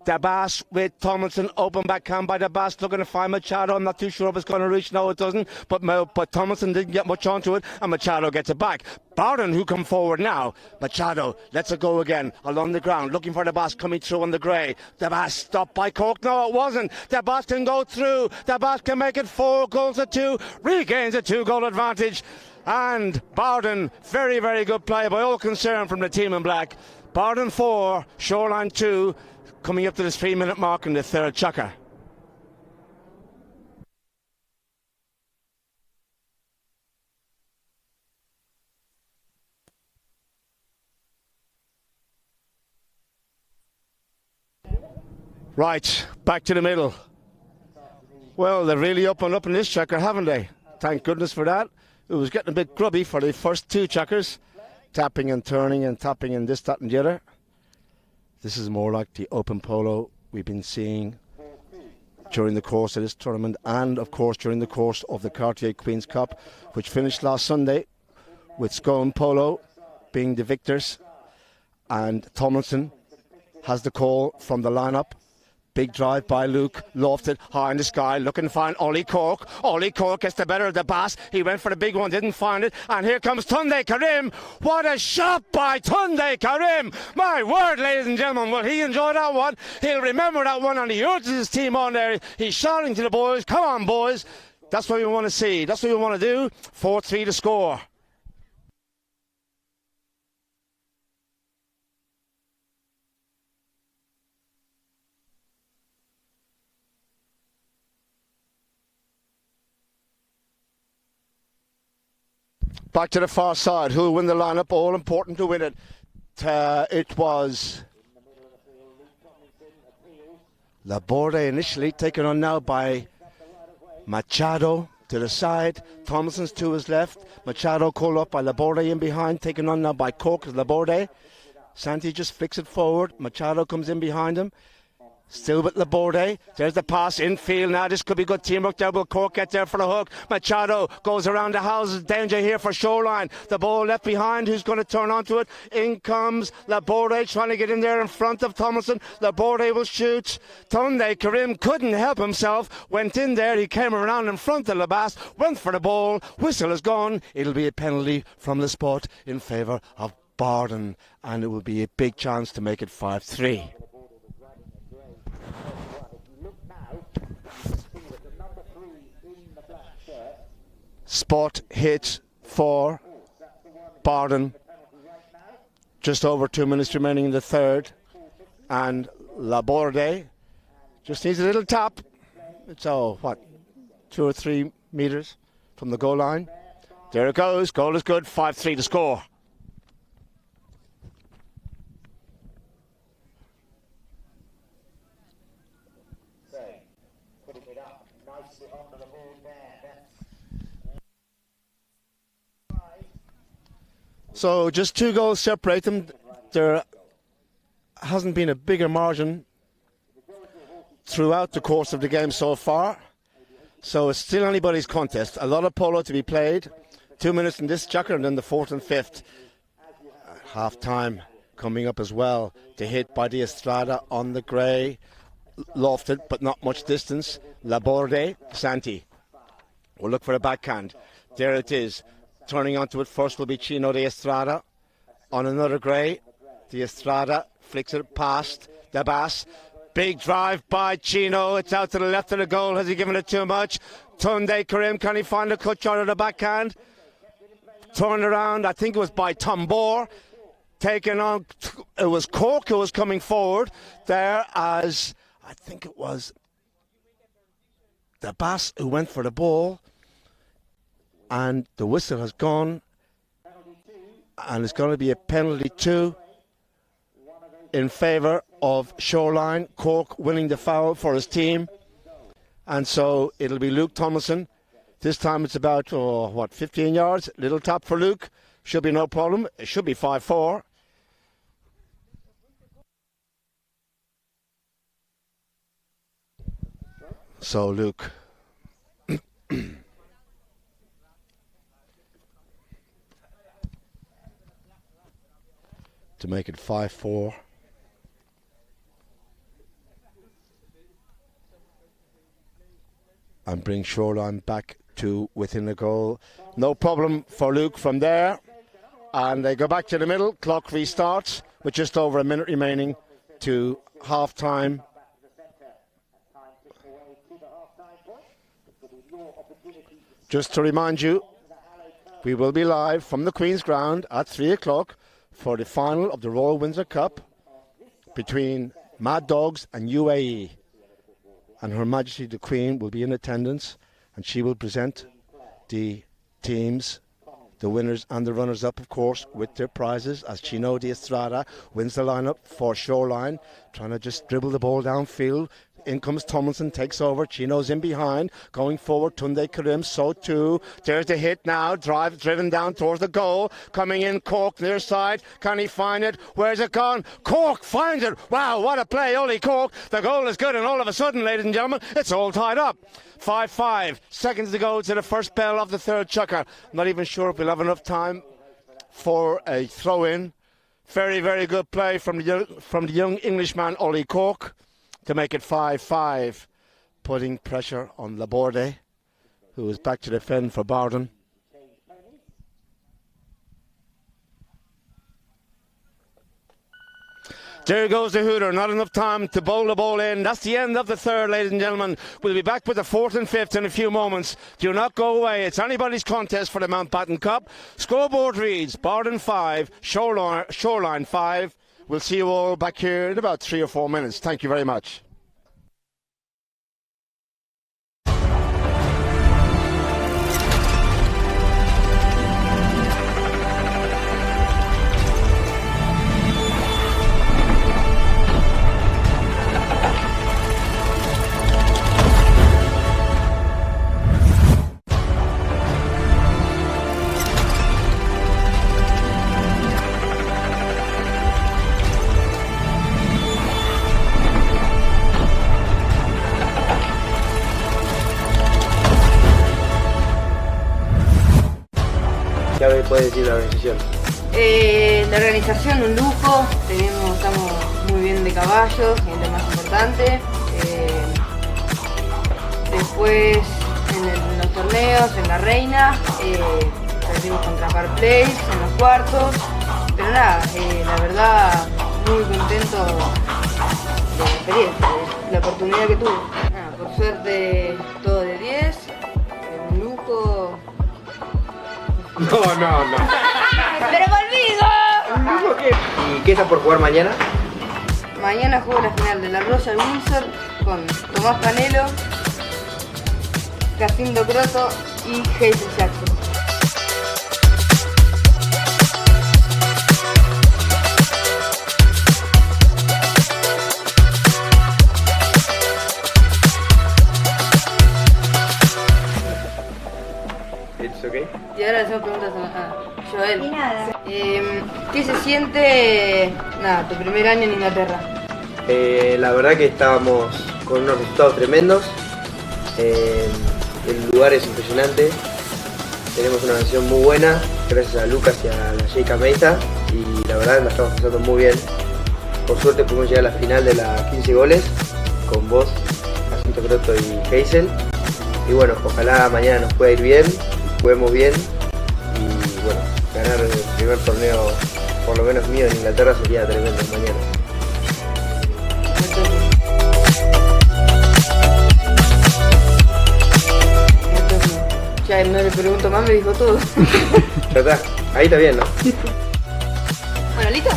Dabas with Tomlinson. Open backhand by Dabas, looking to find Machado. I'm not too sure if it's going to reach. No, it doesn't. But Tomlinson didn't get much onto it, and Machado gets it back. Bowden, who come forward now. Machado lets it go again along the ground, looking for Dabas coming through on the grey. Dabas stopped by Cork. No, it wasn't. Dabas can go through. Dabas can make it 4-2. Regains a 2-goal advantage. And Bowden, very, very good play by all concerned from the team in black. Bowden 4, Shoreline 2. Coming up to this 3-minute mark in the third chukker. Right, back to the middle. Well, they're really up and up in this chukker, haven't they? Thank goodness for that. It was getting a bit grubby for the first 2 chukkers. Tapping and turning and tapping and this, that and the other. This is more like the open polo we've been seeing during the course of this tournament and, of course, during the course of the Cartier Queen's Cup, which finished last Sunday with Scone Polo being the victors. And Tomlinson has the call from the lineup. Big drive by Luke, lofted high in the sky, looking to find Ollie Cork. Ollie Cork gets the better of the Bass. He went for the big one, didn't find it. And here comes Tunde Karim. What a shot by Tunde Karim. My word, ladies and gentlemen, will he enjoy that one? He'll remember that one, and he urges his team on there. He's shouting to the boys, come on, boys. That's what we want to see. That's what we want to do. 4-3 to score. Back to the far side. Who will win the lineup? All important to win it. It was Laborde initially, taken on now by Machado to the side. Thompson's to his left. Machado called up by Laborde in behind, taken on now by Cork. Laborde. Santi just flicks it forward. Machado comes in behind him. Still with Laborde. There's the pass infield now. This could be good teamwork there. Will Cork get there for the hook? Machado goes around the houses. Danger here for Shoreline. The ball left behind. Who's going to turn onto it? In comes Laborde trying to get in there in front of Tomlinson. Laborde will shoot. Tunde Karim couldn't help himself. Went in there. He came around in front of Labas. Went for the ball. Whistle is gone. It'll be a penalty from the spot in favour of Barden, and it will be a big chance to make it 5-3. Spot hit for Barden. Just over 2 minutes remaining in the third, and Laborde just needs a little tap. It's 2 or 3 meters from the goal line. There it goes. Goal is good. 5-3 to score. So just 2 goals separate them. There hasn't been a bigger margin throughout the course of the game so far. So it's still anybody's contest. A lot of polo to be played. 2 minutes in this chukker, and then the fourth and fifth. Half time coming up as well. The hit by the Estrada on the grey. Lofted, but not much distance. Laborde, Santi will look for a backhand. There it is. Turning onto it first will be Chino de Estrada on another grey. De Estrada flicks it past the Bass. Big drive by Chino. It's out to the left of the goal. Has he given it too much? Tunde Karim, can he find a cut shot of the backhand? Turned around, I think it was by Tambor. Taken on, it was Cork who was coming forward there, as I think it was the Bass who went for the ball. And the whistle has gone, and it's going to be a penalty 2 in favour of Shoreline. Cork winning the foul for his team, and so it'll be Luke Tomlinson. This time it's about 15 yards. Little tap for Luke, should be no problem. It should be 5-4. So Luke to make it 5-4. And bring Shoreline back to within the goal. No problem for Luke from there. And they go back to the middle. Clock restarts with just over a minute remaining to half time. Just to remind you, we will be live from the Queen's Ground at 3 o'clock for the final of the Royal Windsor Cup between Mad Dogs and UAE. And Her Majesty the Queen will be in attendance, and she will present the teams, the winners and the runners-up, of course, with their prizes, as Chino de Estrada wins the lineup for Shoreline, trying to just dribble the ball downfield. In comes Tomlinson, takes over. Chino's in behind. Going forward, Tunde Karim, so too. There's the hit now. Driven down towards the goal. Coming in, Cork, near side. Can he find it? Where's it gone? Cork finds it. Wow, what a play. Only Cork. The goal is good, and all of a sudden, ladies and gentlemen, it's all tied up. 5-5. Seconds to go to the first bell of the third chukker. Not even sure if we'll have enough time for a throw-in. Very, very good play from the young Englishman, Ollie Cork, to make it 5-5, putting pressure on Laborde, who is back to defend for Barden. There goes the hooter. Not enough time to bowl the ball in. That's the end of the third, ladies and gentlemen. We'll be back with the fourth and fifth in a few moments. Do not go away. It's anybody's contest for the Mountbatten Cup. Scoreboard reads Barden 5, Shoreline 5. We'll see you all back here in about 3 or 4 minutes. Thank you very much. ¿Qué me puede decir la organización? La organización, un lujo, estamos muy bien de caballos, y es lo más importante. Después en los torneos, en la Reina, perdimos contra Par Place en los cuartos. Pero nada, la verdad, muy contento de la experiencia, de la oportunidad que tuve. Nada, por suerte, todo de 10, un lujo. No. ¡Pero conmigo! ¿Y qué está por jugar mañana? Mañana juego la final de la Royal Windsor con Tomás Panelo, Jacinto Croto y Hazel Jackson. Okay. Y ahora le hacemos preguntas a Joel. Y nada. ¿Qué se siente, tu primer año en Inglaterra? La verdad que estábamos con unos resultados tremendos. El lugar es impresionante. Tenemos una canción muy buena, gracias a Lucas y a la Sheikha Meita. Y la verdad la estamos pasando muy bien. Por suerte pudimos llegar a la final de las 15 goles con vos, Jacinto Croto y Hazel. Y bueno, ojalá mañana nos pueda ir bien. Juguemos bien y bueno, ganar el primer torneo, por lo menos mío en Inglaterra, sería tremendo mañana. Ya no le pregunto más, me dijo todo. Ya está, ahí está bien, ¿no? Bueno, ¿listo?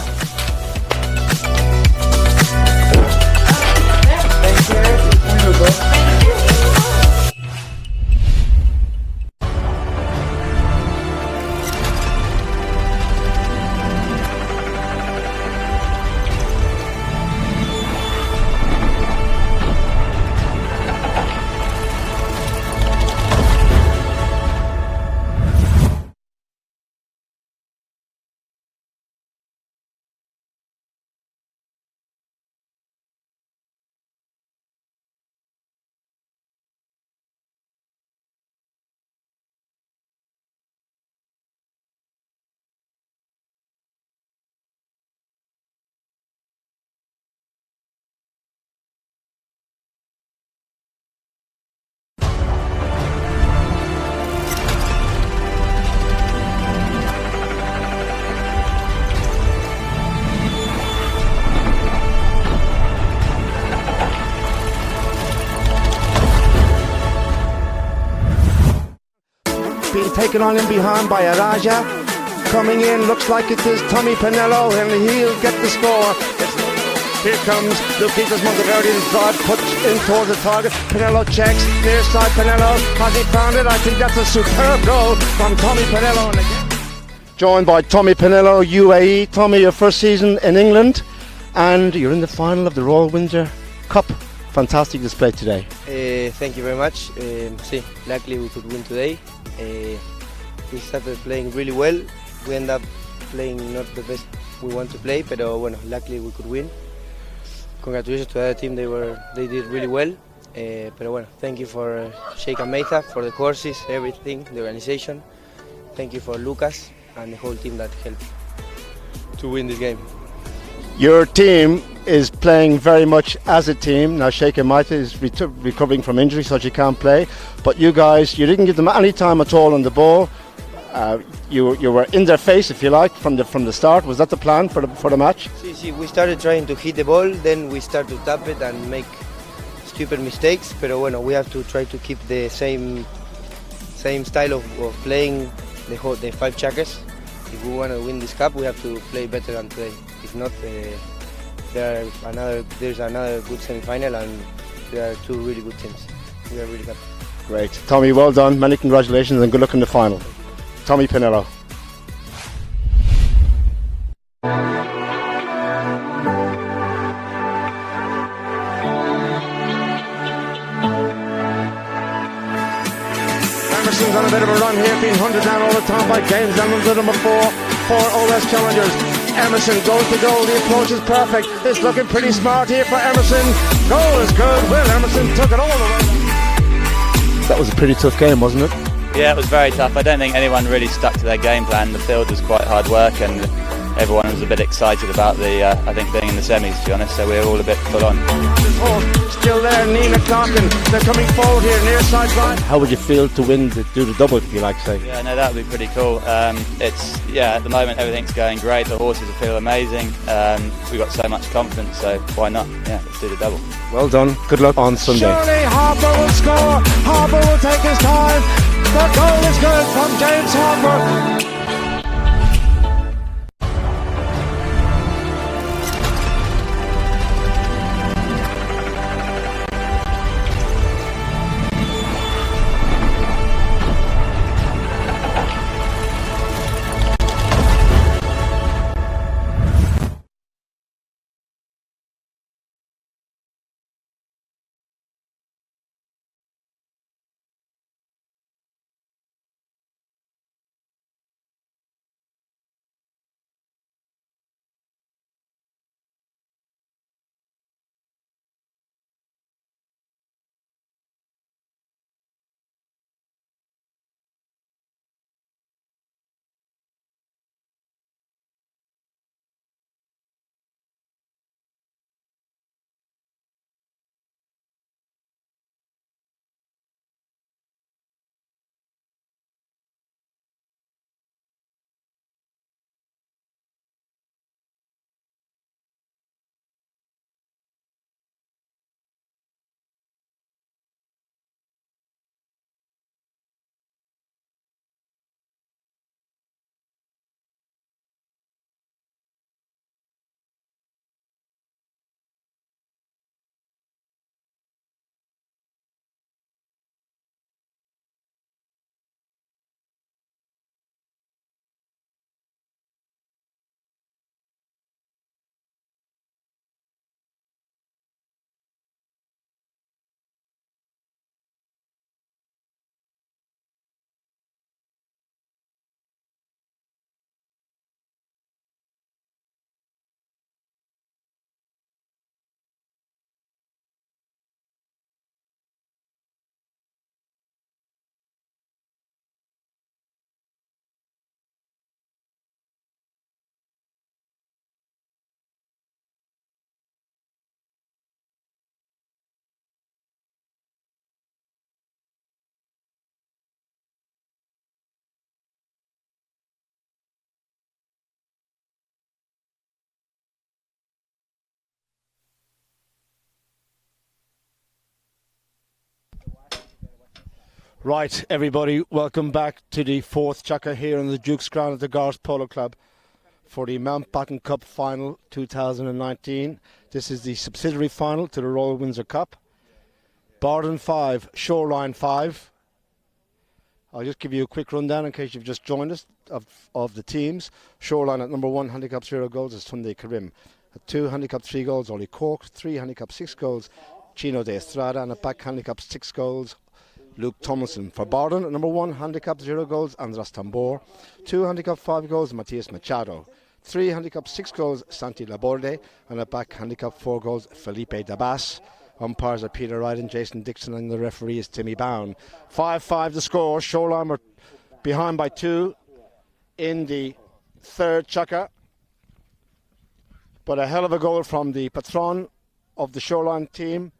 Being taken on in behind by Araja. Coming in, looks like it is Tommy Pinello, and he'll get the score. Here comes Luquitas Monteverde's drive, put in towards the target. Pinello checks, near side Pinello. Has he found it? I think that's a superb goal from Tommy Pinello. And again, joined by Tommy Pinello, UAE. Tommy, your first season in England, and you're in the final of the Royal Windsor Cup. Fantastic display today. Thank you very much. Sí, luckily we could win today. We started playing really well. We ended up playing not the best we want to play, pero bueno, luckily we could win. Congratulations to the other team, they did really well. Pero bueno, thank you for Sheikha Meita, for the courses, everything, the organization. Thank you for Lucas and the whole team that helped to win this game. Your team is playing very much as a team. Now Sheikha Meita is recovering from injury, so she can't play. But you guys, you didn't give them any time at all on the ball. You were in their face, if you like, from the start. Was that the plan for the match? Sí, we started trying to hit the ball, then we started to tap it and make stupid mistakes. Pero bueno, we have to try to keep the same style of playing the 5 checkers. If we want to win this cup, we have to play better than today. If not, there's another good semi-final, and there are 2 really good teams. We are really happy. Great. Tommy, well done. Many congratulations and good luck in the final. Tommy Pinello. Emerson's on a bit of a run here, being hunted down all the time by James Emmons with number 4 for OS Challengers. Emerson goes to goal, the approach is perfect. It's looking pretty smart here for Emerson. Goal is good. Will Emerson took it all the way. That was a pretty tough game, wasn't it? Yeah, it was very tough. I don't think anyone really stuck to their game plan. The field was quite hard work, and everyone was a bit excited about the, I think, being in the semis, to be honest. So we were all a bit full on. Still there, Nina Clarkin. They're coming forward here, near sideline. How would you feel to win, do the double, if you like to say? Yeah, no, that would be pretty cool. At the moment everything's going great. The horses feel amazing. We've got so much confidence, so why not? Yeah, let's do the double. Well done. Good luck on Sunday. Surely Harper will score. Harper will take his time. The goal is good from James Harper. Right, everybody, welcome back to the fourth chukka here in the Duke's Ground at the Gars Polo Club for the Mountbatten Cup Final 2019. This is the subsidiary final to the Royal Windsor Cup. Bardon 5, Shoreline 5. I'll just give you a quick rundown in case you've just joined us of the teams. Shoreline at number 1, handicap 0 goals is Tunde Karim. At 2, handicap 3 goals, Ollie Cork. 3, handicap 6 goals, Chino de Estrada. And at back, handicap 6 goals, Luke Tomlinson. For Bardon, at number 1, handicap 0 goals, Andras Tambor. 2, handicap 5 goals, Matias Machado. 3, handicap 6 goals, Santi Laborde. And at back, handicap 4 goals, Felipe Dabas. Umpires are Peter Wright and Jason Dixon, and the referee is Timmy Bown. 5-5 the score. Shoreline were behind by 2 in the third chukka. But a hell of a goal from the patron of the Shoreline team,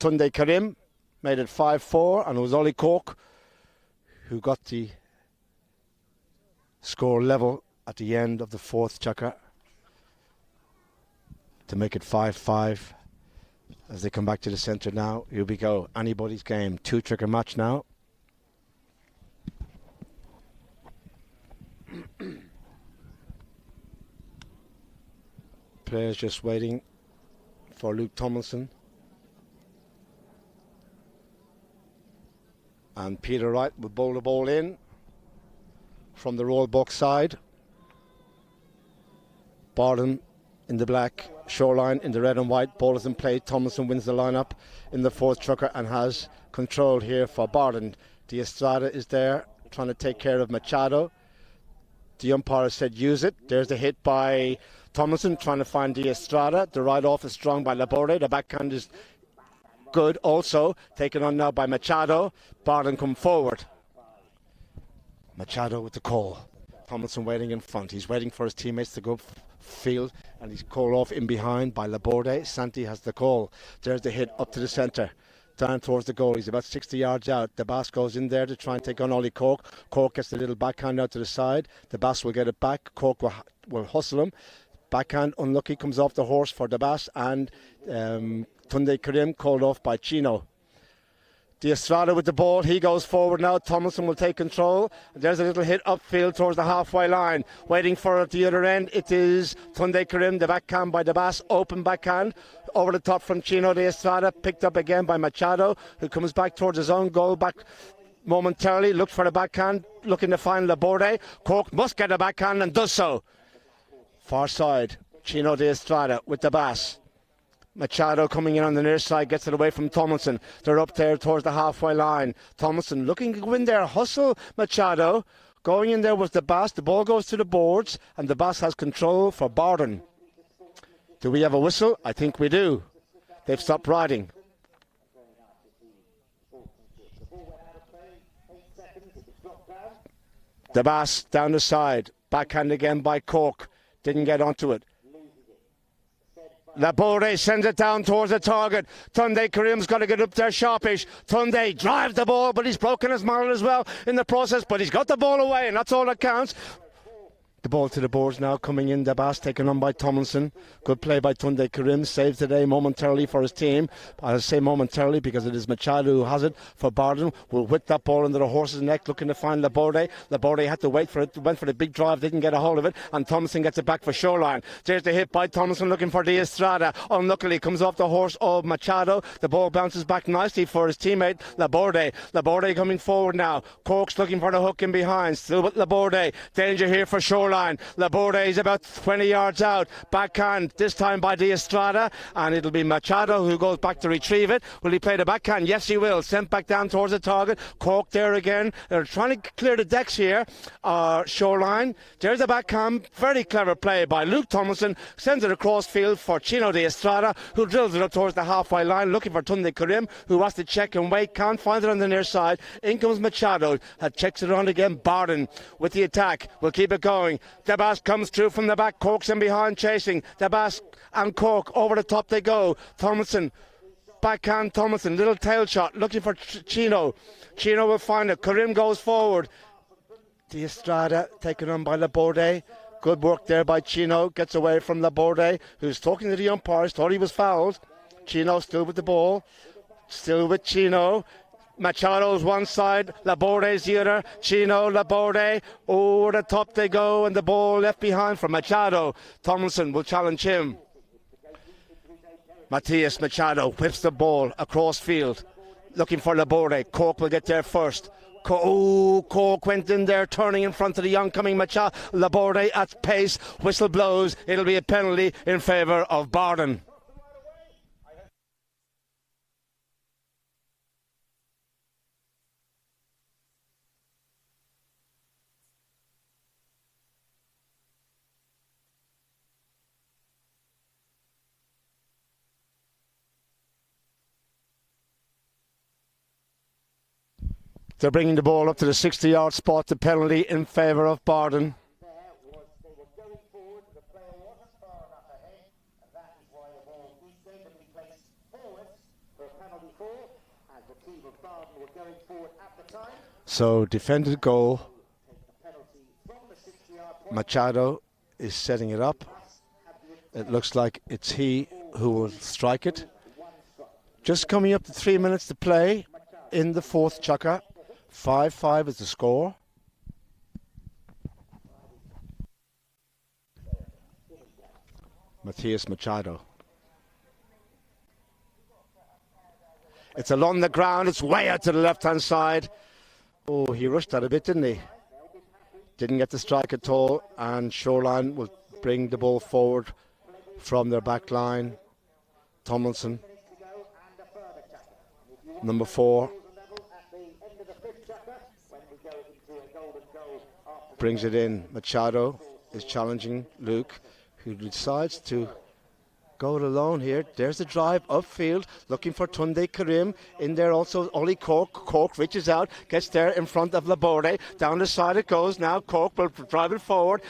Tunde Karim, made it 5-4, and it was Ollie Cork who got the score level at the end of the fourth chukka to make it 5-5. As they come back to the centre now, here we go. Anybody's game. 2-trigger match now. Players just waiting for Luke Tomlinson. And Peter Wright will bowl the ball in from the roll box side. Bardon in the black, Shoreline in the red and white. Ball is in play. Tomlinson wins the lineup in the fourth trucker and has control here for Bardon. De Estrada is there trying to take care of Machado. The umpire said use it. There's the hit by Tomlinson trying to find De Estrada. The right off is strong by Laborde. The backhand is good also. Taken on now by Machado. Bardon come forward. Machado with the call. Tomlinson waiting in front. He's waiting for his teammates to go field, and he's called off in behind by Laborde. Santi has the call. There's the hit up to the centre, down towards the goal. He's about 60 yards out. The Bass goes in there to try and take on Ollie Cork. Cork gets the little backhand out to the side. The Bass will get it back. Cork will hustle him. Backhand unlucky, comes off the horse for the Bass, and Tunde Karim called off by Chino. De Estrada with the ball, he goes forward now. Tomlinson will take control. There's a little hit upfield towards the halfway line. Waiting for it at the other end, it is Tunde Karim, the backhand by the Bass, open backhand. Over the top from Chino De Estrada, picked up again by Machado, who comes back towards his own goal, back momentarily, looks for the backhand, looking to find Laborde. Cork must get a backhand and does so. Far side, Chino De Estrada with the Bass. Machado coming in on the near side, gets it away from Tomlinson. They're up there towards the halfway line. Tomlinson looking to go in there, hustle Machado. Going in there was the Bass. The ball goes to the boards, and the Bass has control for Bardon. Do we have a whistle? I think we do. They've stopped riding. The Bass down the side. Backhand again by Cork. Didn't get onto it. Laborde sends it down towards the target. Tunde Karim's got to get up there sharpish. Tunde drives the ball, but he's broken his mallet as well in the process, but he's got the ball away, and that's all that counts. The ball to the boards now, coming in, the Bass taken on by Tomlinson. Good play by Tunde Karim, saves today momentarily for his team. I say momentarily because it is Machado who has it for Bardon. Will whip that ball into the horse's neck, looking to find Laborde. Laborde had to wait for it, went for the big drive, didn't get a hold of it, and Tomlinson gets it back for Shoreline. There's the hit by Tomlinson, looking for De Estrada. Unluckily comes off the horse of Machado. The ball bounces back nicely for his teammate Laborde. Laborde coming forward now. Cork's looking for the hook in behind, still with Laborde. Danger here for Shoreline. Laborde is about 20 yards out. Backhand, this time by De Estrada, and it'll be Machado who goes back to retrieve it. Will he play the backhand? Yes, he will. Sent back down towards the target. Cork there again. They're trying to clear the decks here. Shoreline. There's the backhand. Very clever play by Luke Tomlinson. Sends it across field for Chino De Estrada, who drills it up towards the halfway line, looking for Tunde Karim, who has to check and wait. Can't find it on the near side. In comes Machado. Checks it around again. Bardon with the attack. Will keep it going. The Bass comes through from the back. Cork's in behind chasing. The Bass and Cork over the top they go. Tomlinson, backhand Tomlinson, little tail shot, looking for Chino. Chino will find it. Karim goes forward. De Estrada taken on by Laborde. Good work there by Chino. Gets away from Laborde, who's talking to the umpires. Thought he was fouled. Chino still with the ball. Still with Chino. Machado's one side, Laborde's the other. Chino, Laborde, over the top they go, and the ball left behind for Machado. Tomlinson will challenge him. Matias Machado whips the ball across field, looking for Laborde. Cork will get there first. Cork went in there, turning in front of the oncoming Machado. Laborde at pace, whistle blows. It'll be a penalty in favour of Bardon. They're bringing the ball up to the 60-yard spot, the penalty in favour of Bardon. They were going forward, the player wasn't far enough ahead, and that is why the ball is going to be placed forward for a penalty call, and the team of Bardon were going forward at the time. So defended goal. Machado is setting it up. It looks like it's he who will strike it. Just coming up to 3 minutes to play in the fourth chukker. 5-5 is the score. Matias Machado. It's along the ground. It's way out to the left-hand side. Oh, he rushed that a bit, didn't he? Didn't get the strike at all. And Shoreline will bring the ball forward from their back line. Tomlinson, number 4. Brings it in. Machado is challenging Luke, who decides to go it alone here. There's the drive upfield, looking for Tunde Karim. In there also Ollie Cork. Cork reaches out, gets there in front of Laborde. Down the side it goes now. Cork will drive it forward.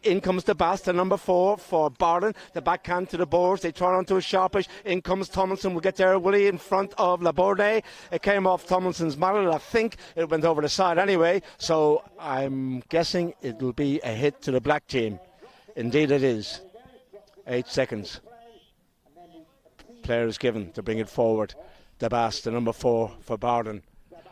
In comes the Bass, the number 4 for Barden. The backhand to the boards. They turn onto a sharpish. In comes Tomlinson. Will get there, Willie, in front of Laborde. It came off Tomlinson's mallet. I think it went over the side anyway. So I'm guessing it'll be a hit to the black team. Indeed it is. 8 seconds. Player is given to bring it forward. The Bass, the number 4 for Barden.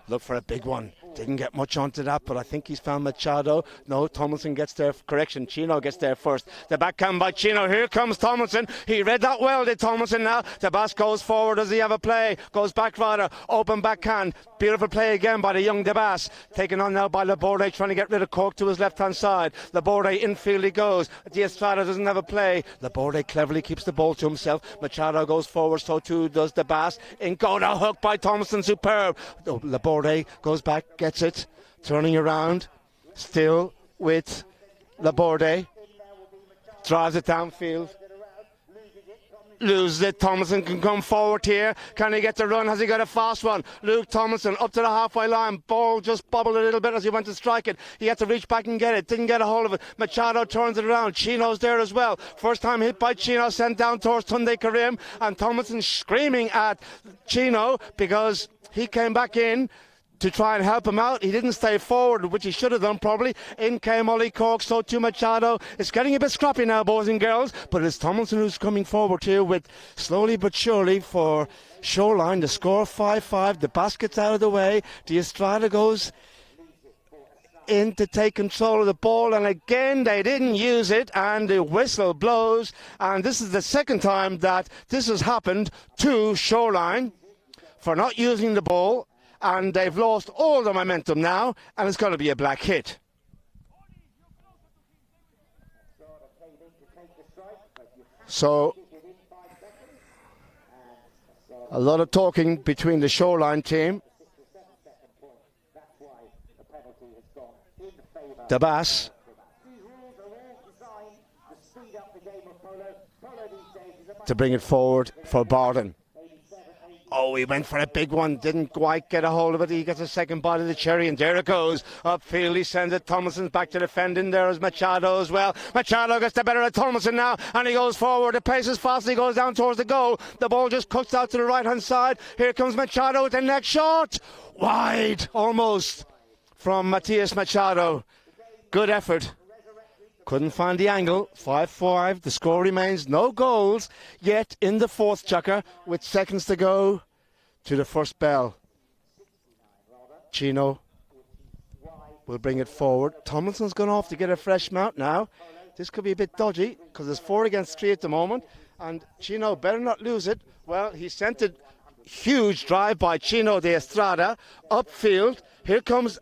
Look for a big one. Didn't get much onto that, but I think he's found Machado. No, Tomlinson gets there. Correction, Chino gets there first. The backhand by Chino. Here comes Tomlinson. He read that well, did Tomlinson now. The Bass goes forward. Does he have a play? Goes back rather. Open backhand. Beautiful play again by the young De Bass. Taken on now by Laborde, trying to get rid of Cork to his left-hand side. Laborde infield he goes. Estrada doesn't have a play. Laborde cleverly keeps the ball to himself. Machado goes forward, so too does De Bass. In go the hook by Thompson, superb. Laborde goes back, gets it, turning around, still with Laborde. Drives it downfield. Loses it. Tomlinson can come forward here. Can he get the run? Has he got a fast one? Luke Tomlinson up to the halfway line. Ball just bobbled a little bit as he went to strike it. He had to reach back and get it. Didn't get a hold of it. Machado turns it around. Chino's there as well. First time hit by Chino, sent down towards Tunde Karim. And Tomlinson screaming at Chino because he came back in to try and help him out. He didn't stay forward, which he should have done probably. In came Ollie Cork, so too Machado. It's getting a bit scrappy now, boys and girls, but it's Tomlinson who's coming forward here with slowly but surely for Shoreline. The score 5-5. The basket's out of the way. The Estrada goes in to take control of the ball, and again they didn't use it, and the whistle blows, and this is the second time that this has happened to Shoreline for not using the ball. And they've lost all the momentum now, and it's going to be a black hit. So, a lot of talking between the Shoreline team. The Bass. To bring it forward for Barden. Oh, he went for a big one, didn't quite get a hold of it. He gets a second bite of the cherry, and there it goes. Upfield, he sends it. Tomlinson's back to defend. In there is Machado as well. Machado gets the better of Tomlinson now, and he goes forward. The pace is fast. He goes down towards the goal. The ball just cuts out to the right-hand side. Here comes Machado with the next shot. Wide, almost, from Matias Machado. Good effort. Couldn't find the angle. 5-5. The score remains no goals yet in the fourth chukker with seconds to go to the first bell. Chino will bring it forward. Tomlinson's gone off to get a fresh mount now. This could be a bit dodgy because there's 4 against 3 at the moment, and Chino better not lose it. Well, he sent it. Huge drive by Chino de Estrada upfield. Here comes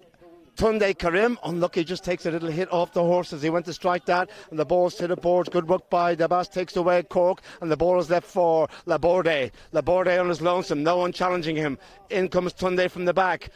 Tunde Karim, unlucky, just takes a little hit off the horse as he went to strike that, and the ball's to the boards. Good work by De Bass, takes away Cork, and the ball is left for Laborde. Laborde on his lonesome, no one challenging him. In comes Tunde from the back.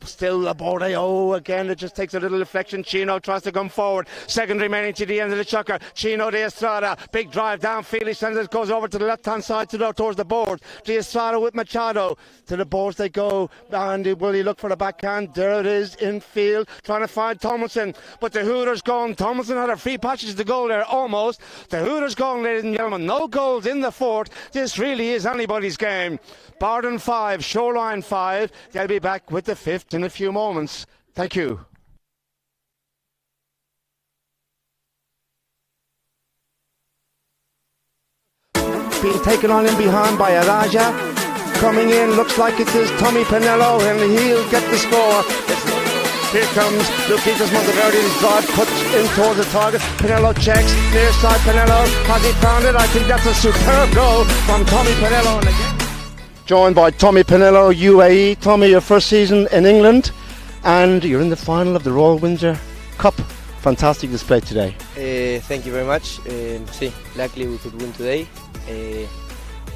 Still Laborde. Oh, again, it just takes a little deflection. Chino tries to come forward. Second remaining to the end of the chukker. Chino de Estrada. Big drive downfield. He sends it, goes over to the left-hand side towards the board. De Estrada with Machado. To the boards they go. And will he look for the backhand? There it is, infield. Trying to find Tomlinson. But the Hooters gone. Tomlinson had a free passage to goal there, almost. The Hooters gone, ladies and gentlemen. No goals in the fourth. This really is anybody's game. Barden 5, Shoreline 5. They'll be back with the fifth in a few moments. Thank you. Being taken on in behind by Araja. Coming in, looks like it is Tommy Pinello, and he'll get the score. Here comes Luquitas Monteverde's drive, cuts in towards the target. Pinello checks, near side Pinello. Has he found it? I think that's a superb goal from Tommy Pinello. And again, joined by Tommy Pinello, UAE. Tommy, your first season in England, and you're in the final of the Royal Windsor Cup. Fantastic display today. Thank you very much. Sí, luckily we could win today.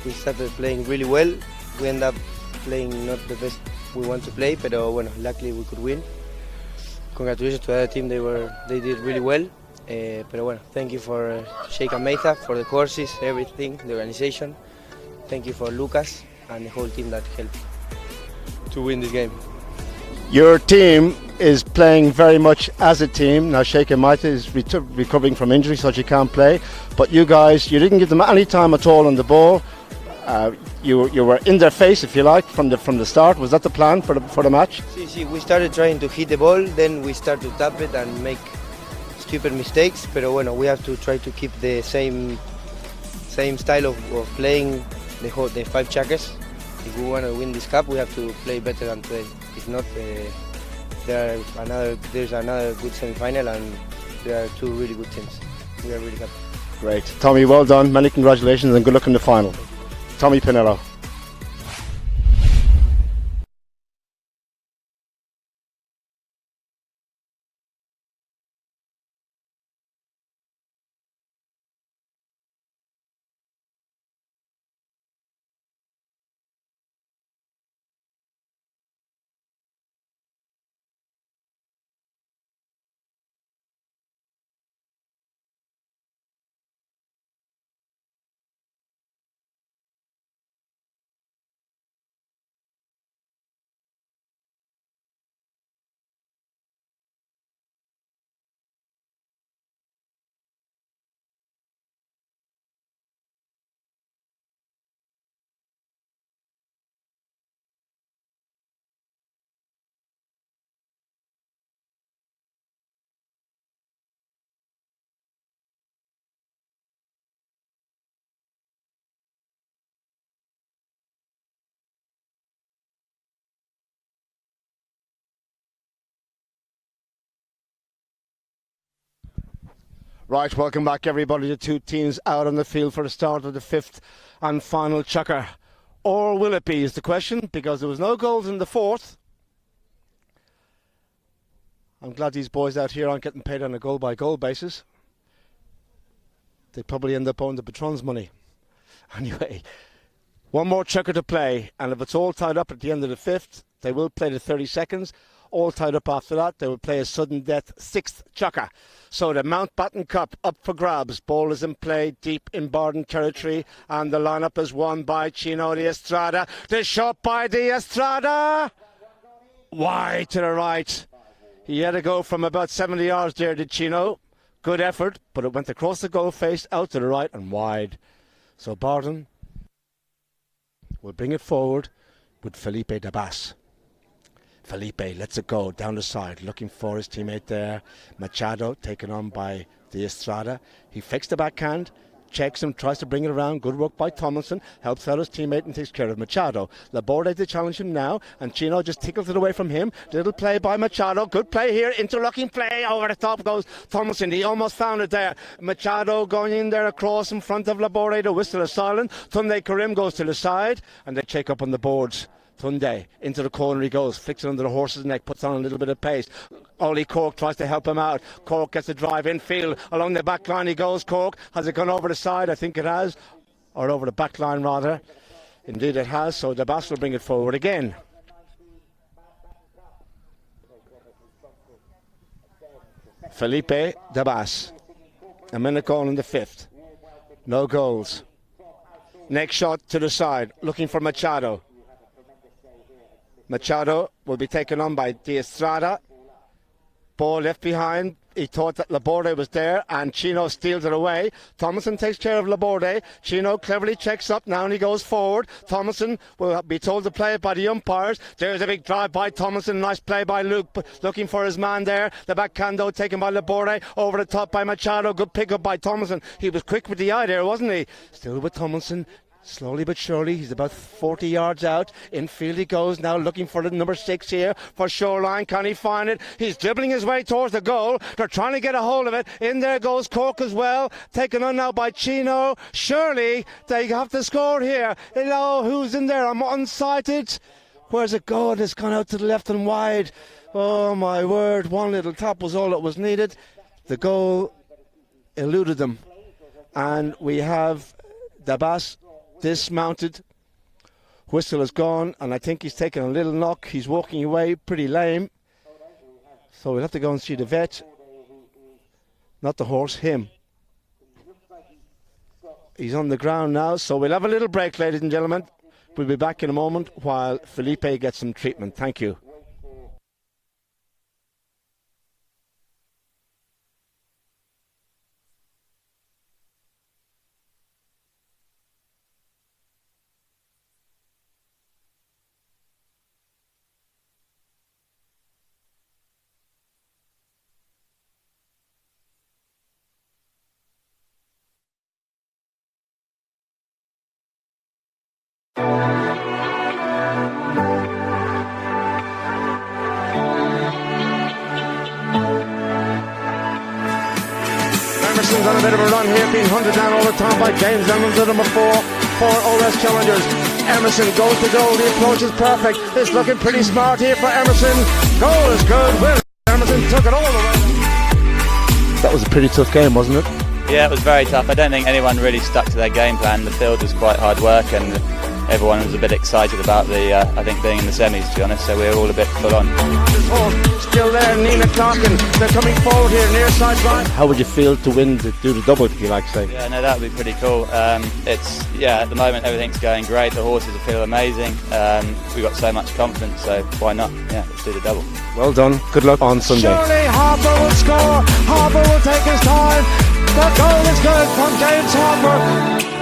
We started playing really well. We ended up playing not the best we want to play, but bueno, luckily we could win. Congratulations to the other team. They did really well. Pero bueno, thank you for Sheikh and Meitha, for the courses, everything, the organization. Thank you for Lucas and the whole team that helped to win this game. Your team is playing very much as a team. Now Sheikh Maita is recovering from injury, so she can't play. But you guys, you didn't give them any time at all on the ball. You were in their face, if you like, from the start. Was that the plan for the match? Sí, we started trying to hit the ball, then we start to tap it and make stupid mistakes. Pero bueno, we have to try to keep the same style of playing the 5 checkers. If we want to win this cup, we have to play better than today. If not, there's another good semi-final, and there are 2 really good teams. We are really happy. Great. Tommy, well done. Many congratulations and good luck in the final. Tommy Pinello. Right, welcome back everybody. The 2 teams out on the field for the start of the 5th and final chukker. Or will it be is the question, because there was no goals in the 4th. I'm glad these boys out here aren't getting paid on a goal-by-goal basis. They probably end up owing the patrons money. Anyway, one more chukker to play, and if it's all tied up at the end of the 5th, they will play the 30 seconds. All tied up after that, they will play a sudden death 6th chukker. So the Mountbatten Cup up for grabs. Ball is in play deep in Barden territory, and the lineup is won by Chino de Estrada. The shot by de Estrada, wide to the right. He had to go from about 70 yards there, did Chino. Good effort, but it went across the goal face, out to the right and wide. So Barden will bring it forward with Felipe Dabas. Felipe lets it go down the side, looking for his teammate there. Machado taken on by de Estrada. He fakes the backhand, checks him, tries to bring it around. Good work by Tomlinson, helps out his teammate and takes care of Machado. Laborde to challenge him now, and Chino just tickles it away from him. Little play by Machado, good play here, interlocking play, over the top goes Tomlinson. He almost found it there. Machado going in there across in front of Laborde. The whistle is silent. Tunde Karim goes to the side, and they check up on the boards. Tunde into the corner he goes, flicks it under the horse's neck, puts on a little bit of pace. Ollie Cork tries to help him out. Cork gets a drive infield, along the back line he goes. Cork, has it gone over the side? I think it has, or over the back line rather. Indeed it has, so Dabas will bring it forward again. Felipe Dabas, a minute gone in the 5th. No goals. Next shot to the side, looking for Machado. Machado will be taken on by de Estrada. Ball left behind. He thought that Laborde was there, and Chino steals it away. Thomason takes care of Laborde. Chino cleverly checks up now, and he goes forward. Thomason will be told to play it by the umpires. There's a big drive by Thomason. Nice play by Luke, looking for his man there. The backhand though taken by Laborde. Over the top by Machado. Good pick up by Thomason. He was quick with the eye there, wasn't he? Still with Thomason. Slowly but surely, he's about 40 yards out. Infield he goes now, looking for the number 6 here for Shoreline. Can he find it? He's dribbling his way towards the goal. They're trying to get a hold of it. In there goes Cork as well. Taken on now by Chino. Surely they have to score here. Hello, who's in there? I'm unsighted. Where's it going? It's gone out to the left and wide. Oh my word, one little tap was all that was needed. The goal eluded them. And we have Dabas dismounted. Whistle is gone, and I think he's taken a little knock. He's walking away pretty lame, so we'll have to go and see the vet. Not the horse, him. He's on the ground now, so we'll have a little break, ladies and gentlemen. We'll be back in a moment while Felipe gets some treatment. Thank you. Emerson's on a bit of a run here, being hunted down all the time by James Emmons at number 4 for OS Challengers. Emerson goes to goal, the approach is perfect. It's looking pretty smart here for Emerson. Goal is good. Will Emerson took it all the way. That was a pretty tough game, wasn't it? Yeah, it was very tough. I don't think anyone really stuck to their game plan. The field was quite hard work and everyone was a bit excited about I think being in the semis, to be honest, so we were all a bit full on. Still there, Nina Clarkin. They're coming forward here, near side line. How would you feel to win, do the double, if you like to say? Yeah, no, that would be pretty cool. At the moment everything's going great. The horses feel amazing. We've got so much confidence, so why not? Yeah, let's do the double. Well done. Good luck on Sunday. Surely Harper will score. Harper will take his time. The goal is good from James Harper.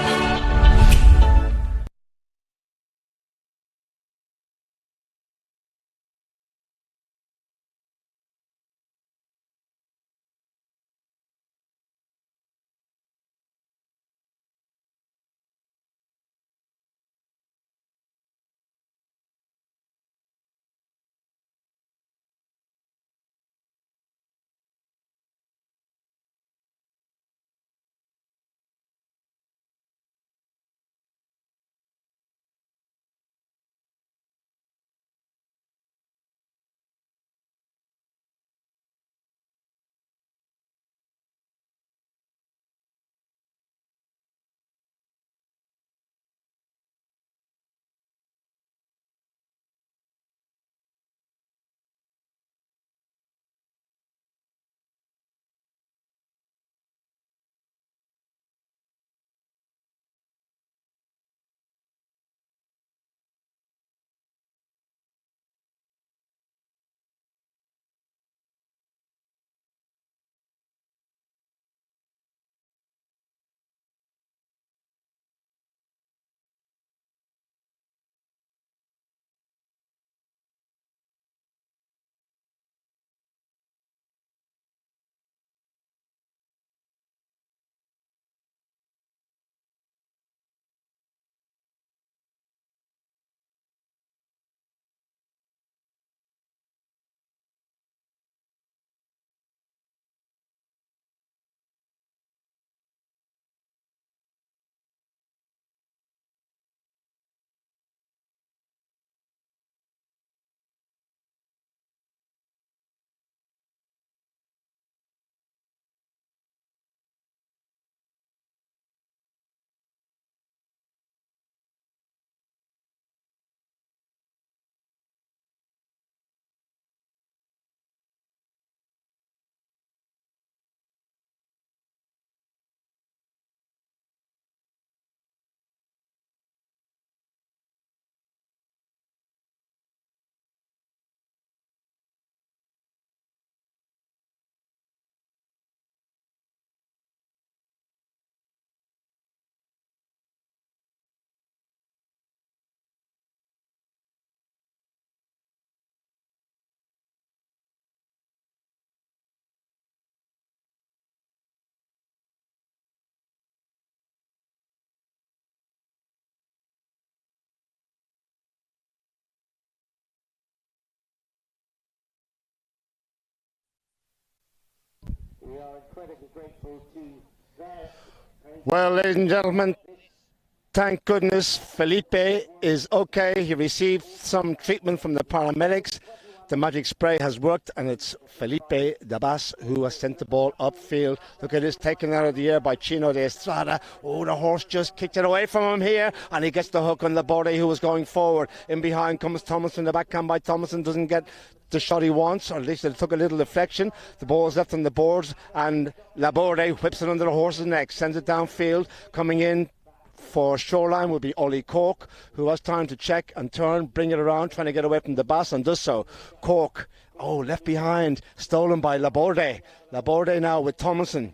We are incredibly grateful to their... Well, ladies and gentlemen, thank goodness Felipe is okay. He received some treatment from the paramedics the magic spray has worked, and it's Felipe Dabas who has sent the ball upfield. Look at this, taken out of the air by Chino de Estrada. Oh, the horse just kicked it away from him here, and he gets the hook on Laborde, who was going forward. In behind comes Thomason. The backhand by Thomason doesn't get the shot he wants, or at least it took a little deflection. The ball is left on the boards, and Laborde whips it under the horse's neck, sends it downfield. Coming in for Shoreline will be Ollie Cork, who has time to check and turn, bring it around, trying to get away from the Bass, and does so. Cork, oh, left behind, stolen by Laborde. Laborde now with Thomason.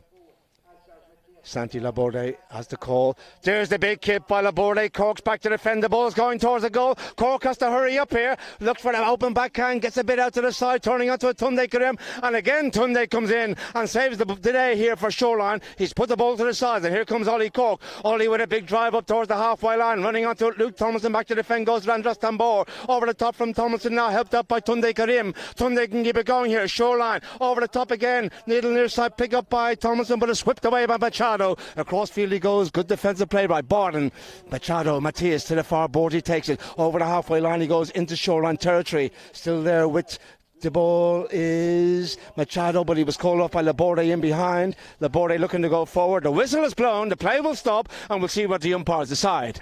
Santi Laborde has the call. There's the big kick by Laborde. Cork's back to defend. The ball's going towards the goal. Cork has to hurry up here. Looks for an open backhand. Gets a bit out to the side. Turning onto a Tunde Karim. And again Tunde comes in and saves the day here for Shoreline. He's put the ball to the side. And here comes Ollie Cork. Ollie with a big drive up towards the halfway line. Running onto Luke Thomason. Back to defend goes Randras Tambor. Over the top from Thomason now. Helped up by Tunde Karim. Tunde can keep it going here. Shoreline over the top again. Needle near side. Pick up by Thomason, but it's whipped away by Machado. Across field he goes. Good defensive play by Barden. Machado, Matias to the far board. He takes it over the halfway line. He goes into Shoreline territory. Still there with the ball is Machado, but he was called off by Laborde in behind. Laborde looking to go forward. The whistle is blown. The play will stop, and we'll see what the umpires decide.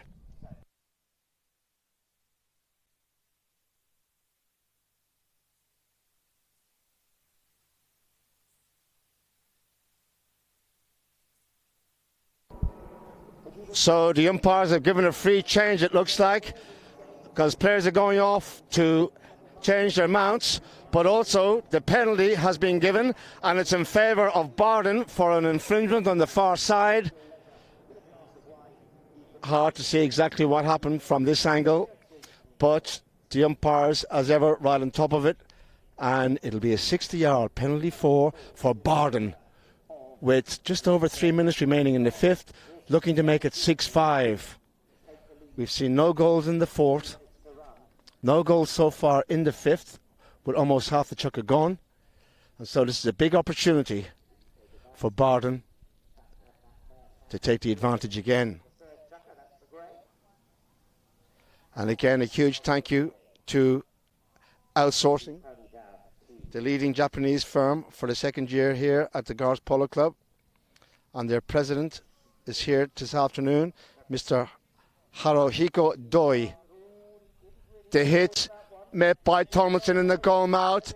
So the umpires have given a free change, it looks like, because players are going off to change their mounts, but also the penalty has been given, and it's in favour of Barden for an infringement on the far side. Hard to see exactly what happened from this angle, but the umpires, as ever, right on top of it, and it'll be a 60-yard penalty for Barden, with just over 3 minutes remaining in the fifth, looking to make it 6-5. We've seen no goals in the fourth, no goals so far in the fifth, with almost half the chukker gone. And so this is a big opportunity for Barden to take the advantage again. And again, a huge thank you to Outsourcing, the leading Japanese firm for the second year here at the Gars Polo Club. And their president is here this afternoon, Mr. Haruhiko Doi. The hit met by Tomlinson in the goal mouth.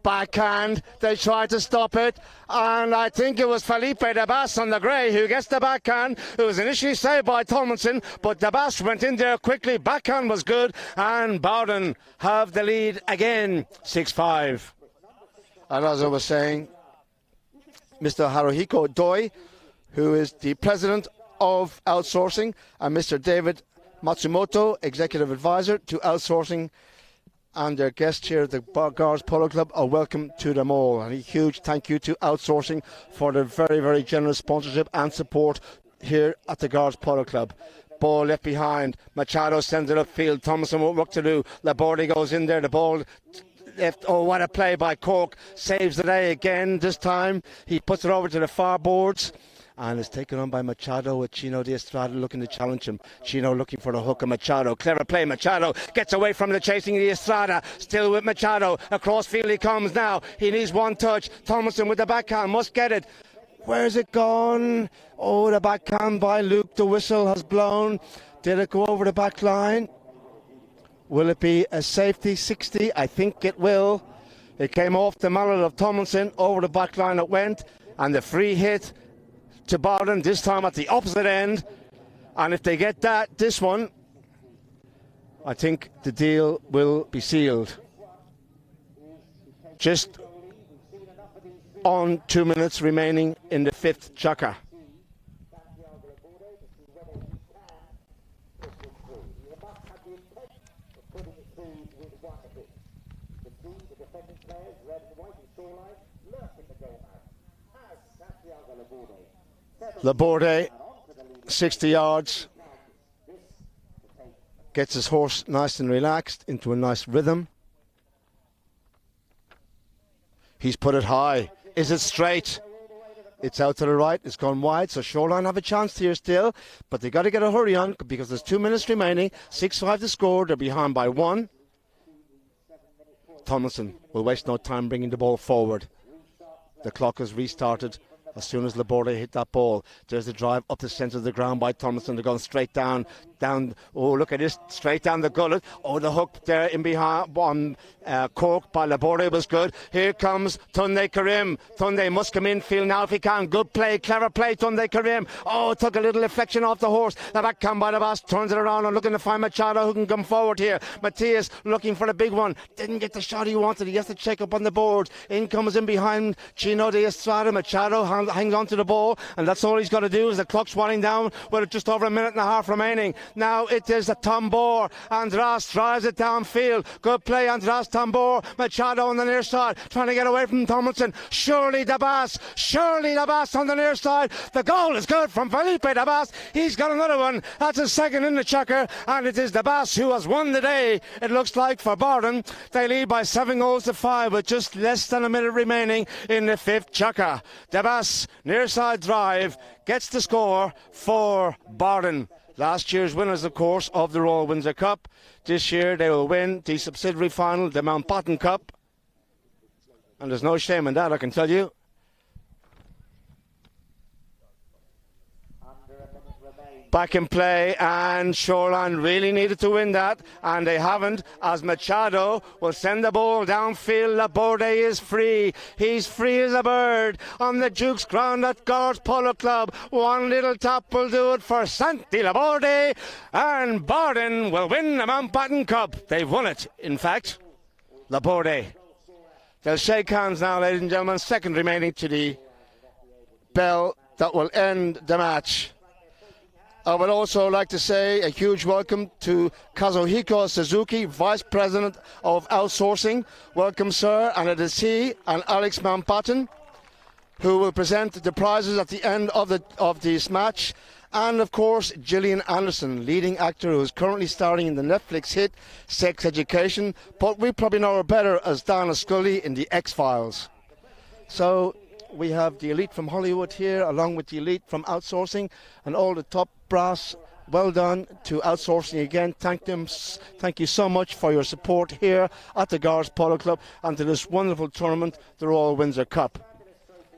Backhand, they tried to stop it, and I think it was Felipe Dabas on the grey who gets the backhand. It was initially saved by Tomlinson, but Dabas went in there quickly. Backhand was good, and Bowden have the lead again, 6-5. And as I was saying, Mr. Haruhiko Doi, who is the president of Outsourcing, and Mr. David Matsumoto, executive advisor to Outsourcing, and their guests here at the Gars Polo Club are welcome to them all. And a huge thank you to Outsourcing for their very, very generous sponsorship and support here at the Gars Polo Club. Ball left behind. Machado sends it upfield. Thomason won't work to do. Laborde goes in there. The ball left. Oh, what a play by Cork. Saves the day again this time. He puts it over to the far boards. And it's taken on by Machado with Chino de Estrada looking to challenge him. Chino looking for the hook of Machado. Clever play. Machado gets away from the chasing de Estrada. Still with Machado. Across field he comes now. He needs one touch. Thomason with the backhand. Must get it. Where's it gone? Oh, the backhand by Luke. The whistle has blown. Did it go over the back line? Will it be a safety 60? I think it will. It came off the mallet of Tomlinson. Over the back line it went. And the free hit to Bowden, this time at the opposite end. And if they get this one, I think the deal will be sealed. Just on 2 minutes remaining in the fifth chukka. Laborde, 60 yards, gets his horse nice and relaxed into a nice rhythm. He's put it high. Is it straight? It's out to the right. It's gone wide. So Shoreline have a chance here still, but they got to get a hurry on because there's 2 minutes remaining. 6-5 to score. They're behind by 1. Tomlinson will waste no time bringing the ball forward. The clock is restarted as soon as Laborde hit that ball. There's the drive up the centre of the ground by Tomlinson. They're going straight down. Oh, look at this, straight down the gullet. Oh, the hook there in behind on Cork by Laborde was good. Here comes Tunde Karim. Tunde must come in field now if he can. Good play, clever play, Tunde Karim. Oh, took a little deflection off the horse. The backhand by the boss turns it around and looking to find Machado who can come forward here. Matthias looking for the big one. Didn't get the shot he wanted. He has to check up on the board. In comes in behind Chino de Estrada. Machado hangs on to the ball, and that's all he's got to do as the clock's running down with just over a minute and a half remaining. Now it is a Tambor. Andras drives it downfield. Good play, Andras Tambor. Machado on the near side, trying to get away from Tomlinson. Surely Dabas on the near side. The goal is good from Felipe Dabas. He's got another one. That's his second in the chucker, and it is Dabas who has won the day. It looks like for Bardon. They lead by 7-5 with just less than a minute remaining in the fifth chucker. Dabas, near side drive, gets the score for Bardon. Last year's winners, of course, of the Royal Windsor Cup. This year they will win the subsidiary final, the Mountbatten Cup. And there's no shame in that, I can tell you. Back in play, and Shoreline really needed to win that, and they haven't, as Machado will send the ball downfield. Laborde is free. He's free as a bird on the Duke's ground at Guards Polo Club. One little tap will do it for Santi Laborde, and Bardon will win the Mountbatten Cup. They've won it, in fact. Laborde. They'll shake hands now, ladies and gentlemen. Second remaining to the bell that will end the match. I would also like to say a huge welcome to Kazuhiko Suzuki, Vice President of Outsourcing. Welcome, sir. And it is he and Alex Mountbatten who will present the prizes at the end of this match. And, of course, Gillian Anderson, leading actor who is currently starring in the Netflix hit Sex Education. But we probably know her better as Dana Scully in The X-Files. So we have the elite from Hollywood here, along with the elite from Outsourcing and all the top brass. Well done to Outsourcing again. Thank you so much for your support here at the Guards Polo Club and to this wonderful tournament, the Royal Windsor Cup.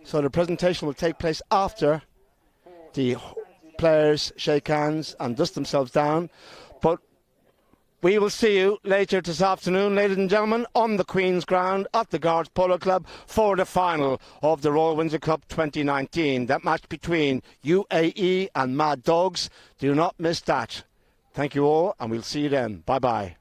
So the presentation will take place after the players shake hands and dust themselves down. But we will see you later this afternoon, ladies and gentlemen, on the Queen's Ground at the Guards Polo Club for the final of the Royal Windsor Cup 2019. That match between UAE and Mad Dogs. Do not miss that. Thank you all, and we'll see you then. Bye-bye.